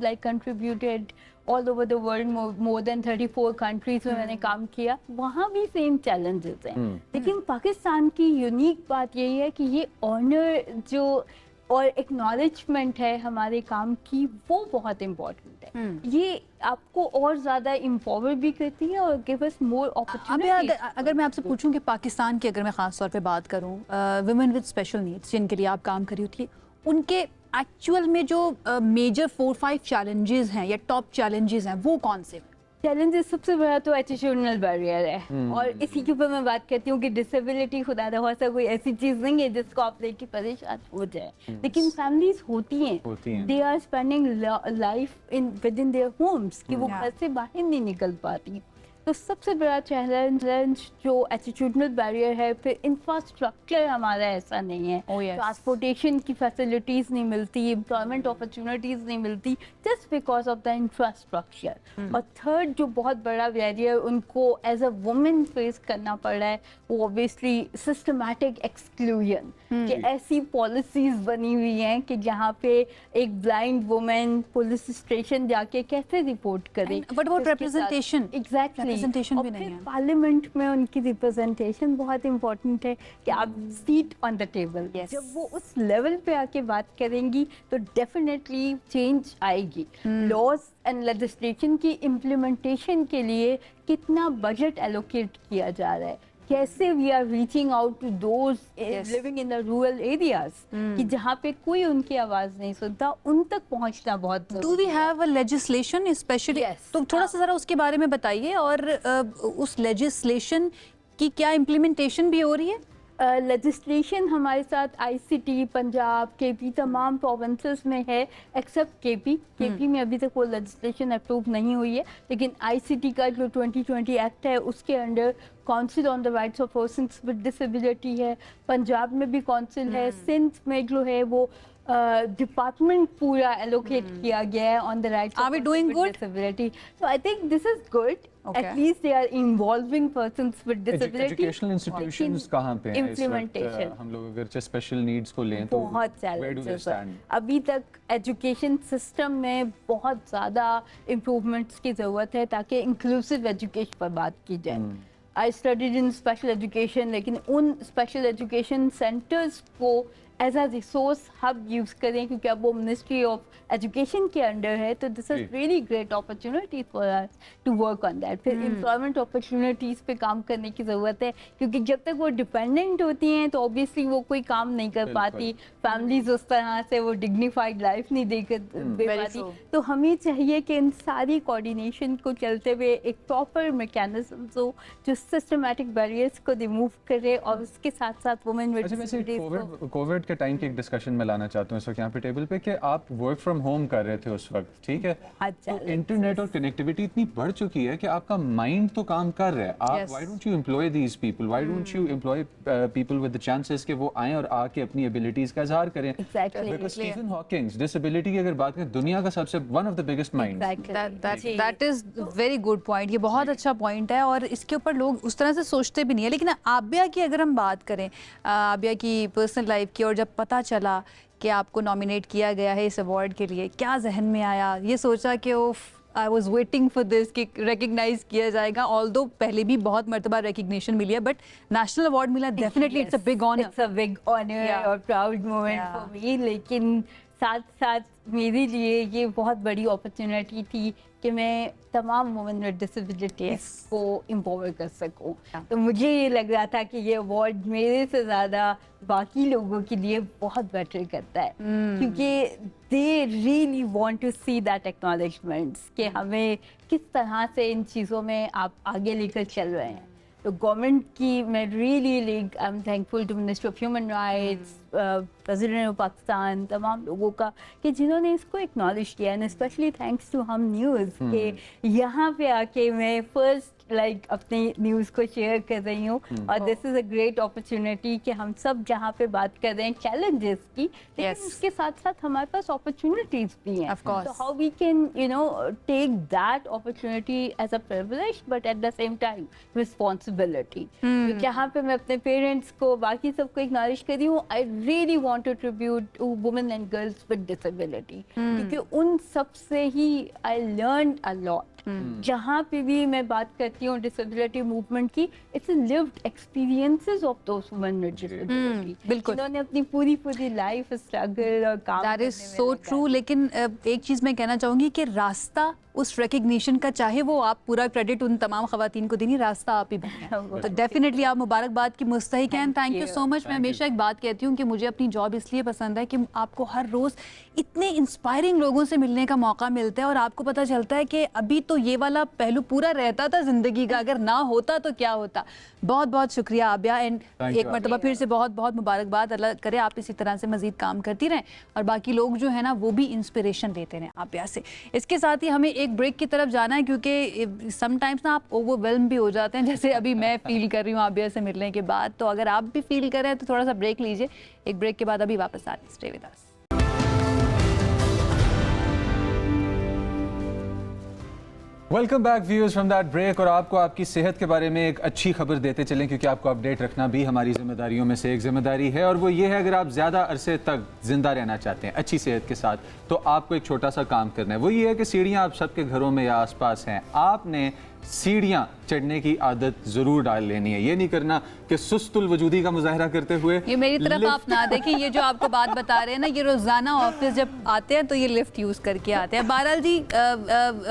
like contributed all over the world, more than 34 countries में मैंने काम किया, वहाँ भी सेम चैलेंजेस हैं। लेकिन पाकिस्तान की यूनिक बात यही है कि ये ऑनर जो और एक्नॉलेजमेंट है हमारे काम की, वो बहुत इम्पोर्टेंट है। ये आपको और ज़्यादा एम्पावर भी करती है और गिव अस मोर अपॉर्चुनिटी। अगर मैं आपसे पूछूं कि पाकिस्तान की अगर मैं ख़ास तौर पे बात करूं, वुमेन विद स्पेशल नीड्स जिनके लिए आप काम कर रही थी, उनके एक्चुअल में जो मेजर 4-5 चैलेंजेस हैं या टॉप चैलेंजेस हैं वो कौन से? चैलेंजेस सबसे बड़ा तो एटीट्यूडनल बैरियर है, और इसी के ऊपर मैं बात करती हूँ कि डिसेबिलिटी खुदा ना खास्ता कोई ऐसी चीज़ नहीं है जिसको आप लेके परेशान हो जाए, लेकिन फैमिलीज होती हैं, they are spending life in within their homes कि वो घर से बाहर नहीं निकल पाती। तो सबसे बड़ा चैलेंज जो एटीट्यूडनल बैरियर है। फिर इंफ्रास्ट्रक्चर हमारा ऐसा नहीं है, ट्रांसपोर्टेशन की फैसिलिटीज़ नहीं मिलती, एम्प्लॉयमेंट अपॉर्चुनिटीज़ नहीं मिलती just because of the infrastructure. और थर्ड जो बहुत बड़ा बैरियर उनको एज अ वुमेन फेस करना पड़ रहा है वो ऑब्वियसली सिस्टमैटिक एक्सक्लूजन, कि ऐसी पॉलिसीज़ बनी हुई हैं कि जहाँ पे एक ब्लाइंड वुमेन पुलिस स्टेशन जाके कैसे रिपोर्ट करे। बट वो रिप्रेजेंटेशन एग्जैक्टली रिप्रेजेंटेशन भी नहीं है। पार्लियामेंट में उनकी रिप्रेजेंटेशन बहुत इंपॉर्टेंट है कि आप सीट ऑन द टेबल, जब वो उस लेवल पे आके बात करेंगी तो डेफिनेटली चेंज आएगी। लॉज एंड लेजिस्लेशन की इम्प्लीमेंटेशन के लिए कितना बजट एलोकेट किया जा रहा है, कैसे we are reaching out to those living in the rural areas कि जहाँ पे कोई उनकी आवाज़ नहीं सुनता, उन तक पहुँचना बहुत do we have a legislation specially? तो थोड़ा सा ज़रा उसके बारे में बताइए, और उस लेजिस्लेशन की क्या इम्प्लीमेंटेशन भी हो रही है? लेजिस्लेशन हमारे साथ आईसीटी, पंजाब, केपी तमाम प्रोविंसेस में है एक्सेप्ट केपी में अभी तक वो लेजिस्लेशन अप्रूव नहीं हुई है, लेकिन आईसीटी का जो 2020 एक्ट है उसके under council on the rights of persons with disability है, पंजाब में भी काउंसिल है, सिंध में जो है वो डिपार्टमेंट पूरा एलोकेट किया गया है on the rights of disability. So I think this is good, at least they are involving persons with disability. Educational institutions कहाँ पे हैं इस वक्त? हम लोग अगर स्पेशल नीड्स को लें तो बहुत चैलेंजेस हैं अभी तक। एजुकेशन सिस्टम में बहुत ज़्यादा इम्प्रूवमेंट्स की ज़रूरत है ताकि इंक्लूसिव एजुकेशन पर बात की जाए। I studied in special education, लेकिन उन स्पेशल एजुकेशन सेंटर्स को as a resource hub use करें क्योंकि अब वो मिनिस्ट्री ऑफ एजुकेशन के अंडर है, तो this is really great opportunity for us to work on that. फिर एम्प्लॉयमेंट अपॉर्चुनिटीज़ पे काम करने की ज़रूरत है क्योंकि जब तक वो डिपेंडेंट होती हैं तो ऑब्वियसली वो कोई काम नहीं कर पाती, फैमिलीज उस तरह से वो डिग्निफाइड लाइफ नहीं दे पाती। तो हमें चाहिए कि इन सारी कोऑर्डिनेशन को चलते हुए एक प्रॉपर मैकेनिज्म हो जो सिस्टमैटिक बैरियर्स को रिमूव करे और उसके साथ साथ वुमेन विद कोविड के टाइम की एक डिस्कशन में लाना चाहता हूँ इस वक्त यहाँ पे टेबल पे कि आप वर्क फ्रॉम होम कर रहे थे उस वक्त, ठीक है? तो इंटरनेट और कनेक्टिविटी इतनी बढ़ चुकी है कि आपका माइंड तो काम कर रहा है। आप why don't you employ these people, why don't you employ people with the chances कि वो आएं और आके अपनी एबिलिटीज का इजहार करें। बिकॉज़ स्टीफन हॉकिंग्स डिसेबिलिटी की अगर बात करें दुनिया का सबसे one of the biggest mind. That is very good point, ये बहुत अच्छा पॉइंट है और इसके ऊपर लोग उस तरह से सोचते भी नहीं है। लेकिन आबिया की अगर हम बात करें, आबिया की पर्सनल लाइफ की, और जब पता चला कि आपको नॉमिनेट किया गया है इस अवार्ड के लिए, क्या जहन में आया? ये सोचा कि I was waiting for this कि रिकग्नाइज किया जाएगा, ऑल्दो पहले भी बहुत मरतबा रिकग्निशन मिली है, बट नेशनल अवार्ड मिला, definitely it's a big honour, it's a big honour और प्राउड मोमेंट फॉर मी। लेकिन साथ साथ मेरे लिए ये बहुत बड़ी अपॉर्चुनिटी थी कि मैं तमाम वुमेन विद डिसेबिलिटीज को एम्पावर कर सकूं। तो मुझे ये लग रहा था कि ये अवार्ड मेरे से ज़्यादा बाकी लोगों के लिए बहुत बेटर करता है क्योंकि they really want to see that acknowledgements कि हमें किस तरह से इन चीज़ों में आप आगे लेकर चल रहे हैं। तो गवर्नमेंट की मैं really I am thankful to ministry of human rights, president of Pakistan, तमाम लोगों का कि जिन्होंने इसको एक्नॉलेज किया, and specially thanks to Hum News के यहाँ पे आके मैं फर्स्ट अपनी न्यूज़ को शेयर कर रही हूँ और this is a great opportunity कि हम सब जहाँ पे बात कर रहे हैं चैलेंजेस की, लेकिन उसके साथ साथ हमारे पास अपॉर्चुनिटीज भी हैं। तो how we can take that opportunity as a privilege but at the same time responsibility. जहाँ पे मैं अपने पेरेंट्स को, बाकी सबको एक्नॉलेज कर रही हूँ, I really want to tribute to women and girls with disability क्योंकि उन सब से ही आई लर्न अ लॉट। जहाँ पे भी मैं बात करती हूँ डिसेबिलिटी मूवमेंट की, it's lived experiences of those women with disability. बिल्कुल, उन्होंने अपनी पूरी लाइफ स्ट्रगल और काम दैट इज सो ट्रू। लेकिन एक चीज़ मैं कहना चाहूँगी कि रास्ता उस रिकग्निशन का, चाहे वो आप पूरा क्रेडिट उन तमाम खवातीन को देनी, रास्ता आप ही बनाएं। तो डेफिनेटली आप मुबारकबाद की मुस्तहिक हैं। Thank you so much. मैं हमेशा एक बात कहती हूँ कि मुझे अपनी जॉब इसलिए पसंद है कि आपको हर रोज़ इतने इंस्पायरिंग लोगों से मिलने का मौका मिलता है और आपको पता चलता है कि अभी तो ये वाला पहलू पूरा रहता था ज़िंदगी का, अगर ना होता तो क्या होता। बहुत बहुत शुक्रिया आबिया, एंड एक मरतबा फिर से बहुत बहुत मुबारकबाद। अल्लाह करे आप इसी तरह से मज़ीद काम करती रहें और बाकी लोग जो है ना वो भी इंस्पिरेशन लेते रहें आबिया से। इसके साथ ही हमें एक ब्रेक की तरफ जाना है क्योंकि समटाइम्स ना आप ओवरवेल्म भी हो जाते हैं, जैसे अभी मैं फील कर रही हूँ आबिया से मिलने के बाद। तो अगर आप भी फील कर रहे हैं तो थोड़ा सा ब्रेक लीजिए। एक ब्रेक के बाद अभी वापस आ रहे हैं। Stay with us. Welcome back viewers from that break. और आपको आपकी सेहत के बारे में एक अच्छी खबर देते चलें क्योंकि आपको अपडेट रखना भी हमारी जिम्मेदारियों में से एक जिम्मेदारी है, और वो ये है अगर आप ज़्यादा अरसे तक जिंदा रहना चाहते हैं अच्छी सेहत के साथ, तो आपको एक छोटा सा काम करना है। वो ये है कि सीढ़ियाँ आप सबके घरों में या आसपास हैं, आपने सीढ़ियाँ चढ़ने की आदत ज़रूर डाल लेनी है। ये नहीं करना कि सुस्तुल वजूदी का मुजाहरा करते हुए ये मेरी तरफ आप ना देखें। ये जो आपको बात बता रहे हैं ना, ये रोज़ाना ऑफिस जब आते हैं तो ये लिफ्ट यूज़ करके आते हैं। बहरहाल जी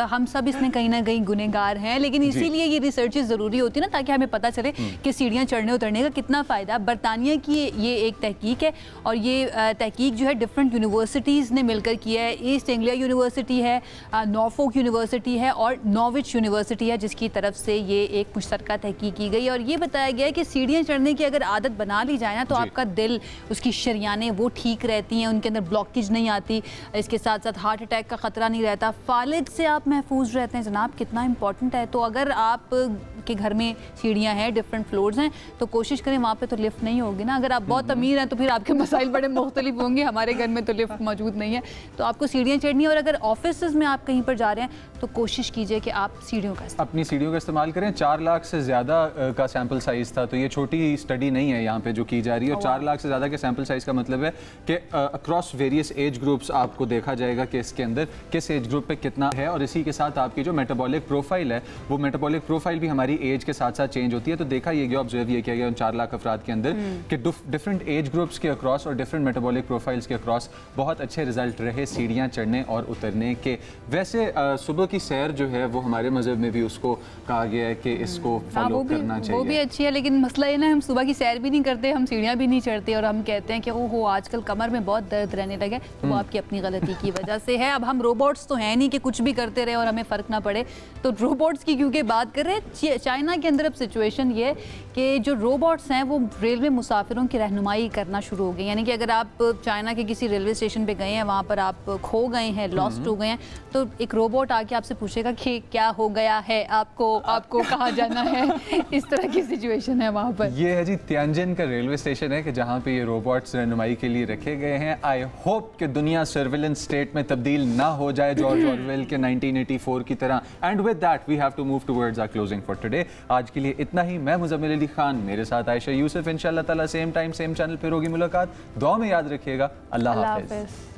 हम सब इसमें कहीं ना कहीं गुनहगार हैं, लेकिन इसीलिए ये रिसर्च ज़रूरी होती है ना, ताकि हमें पता चले कि सीढ़ियाँ चढ़ने उतरने का कितना फ़ायदा। बरतानिया की ये एक तहकीक है और ये तहकीक जो है डिफरेंट यूनिवर्सिटीज़ ने मिलकर की है। ईस्ट एंग्लिया यूनिवर्सिटी है, नॉर्फोक यूनिवर्सिटी है और नॉर्विच यूनिवर्सिटी है, जिसकी तरफ से ये एक मुश्तरका तहकीक की गई। और ये बताया गया है कि सीढ़ियाँ चढ़ने की अगर आदत बना ली जाए ना तो आपका दिल, उसकी शरियानें वो ठीक रहती हैं, उनके अंदर ब्लॉकेज नहीं आती, इसके साथ साथ हार्ट अटैक का ख़तरा नहीं रहता, फालिज से आप महफूज रहते हैं। जनाब कितना इंपॉर्टेंट है। तो अगर आप के घर में सीढ़ियाँ हैं, डिफरेंट फ्लोर्स हैं, तो कोशिश करें वहाँ पे तो लिफ्ट नहीं होगी ना। अगर आप बहुत अमीर हैं तो फिर आपके मसाइल बड़े मुख्तलिफ होंगे। हमारे घर में तो लिफ्ट मौजूद नहीं है, तो आपको सीढ़ियाँ चढ़नी है। और अगर ऑफिस में आप कहीं पर जा रहे हैं तो कोशिश कीजिए कि आप सीढ़ियों का अपनी सीढ़ियों का इस्तेमाल करें। 4 लाख से ज़्यादा का सैम्पल साइज़ था, तो ये छोटी स्टडी नहीं है यहाँ पे जो की जा रही है। और 4 लाख से ज़्यादा के सैम्पल साइज़ का मतलब है कि अक्रॉस वेरियस एज ग्रुप्स आपको देखा जाएगा कि इसके अंदर किस एज ग्रुप पे कितना है। और इसी के साथ आपकी जो मेटाबॉलिक प्रोफाइल है, वो मेटाबॉलिक प्रोफाइल भी हमारी एज के साथ साथ चेंज होती है। तो देखा ये गया, ऑब्जर्व ये किया गया उन 4 लाख अफराद के अंदर कि डिफरेंट एज ग्रुप्स के अक्रॉस और डिफरेंट मेटाबॉलिक प्रोफाइल्स के अक्रॉस बहुत अच्छे रिजल्ट रहे सीढ़ियाँ चढ़ने और उतरने के। वैसे सुबह की सैर जो है वो हमारे मज़हब में भी उसको कहा गया है कि इसको फॉलो करना चाहिए। वो भी अच्छी है, लेकिन मसला ये ना, हम सुबह की सैर भी नहीं करते, हम सीढ़ियाँ भी नहीं चढ़ते और हम कहते हैं कि ओहो आजकल कमर में बहुत दर्द रहने लगे। तो वो आपकी अपनी गलती की वजह से है। अब हम रोबोट्स तो हैं नहीं कि कुछ भी करते रहे और हमें फ़र्क ना पड़े। तो रोबोट्स की क्योंकि बात कर रहे हैं, चाइना के अंदर अब सिचुएशन ये कि जो रोबोट्स हैं वो रेलवे मुसाफिरों की रहनुमाई करना शुरू हो गई। यानी कि अगर आप चाइना के किसी रेलवे स्टेशन पे गए हैं, वहाँ पर आप खो गए हैं, लॉस्ट हो गए हैं, तो एक रोबोट आके आपसे पूछेगा कि क्या हो गया है, आपको कहाँ जाना है। इस तरह की सिचुएशन है वहाँ पर। ये है जी तियानजिन का रेलवे स्टेशन है कि जहाँ पे ये रोबोट्स रहनुमाई के लिए रखे गए हैं। आई होप कि दुनिया सर्विलेंस स्टेट में तब्दील ना हो जाए जॉर्ज ऑरवेल के 1984 की तरह। And with that we have to move towards our closing for today. आज के लिए इतना ही। मैं मुज़म्मिल अली खान, मेरे साथ आयशा यूसुफ। इंशाअल्लाह ताला सेम टाइम सेम चैनल फिर होगी मुलाकात। दुआ में याद रखिएगा। अल्लाह हाफ़िज़।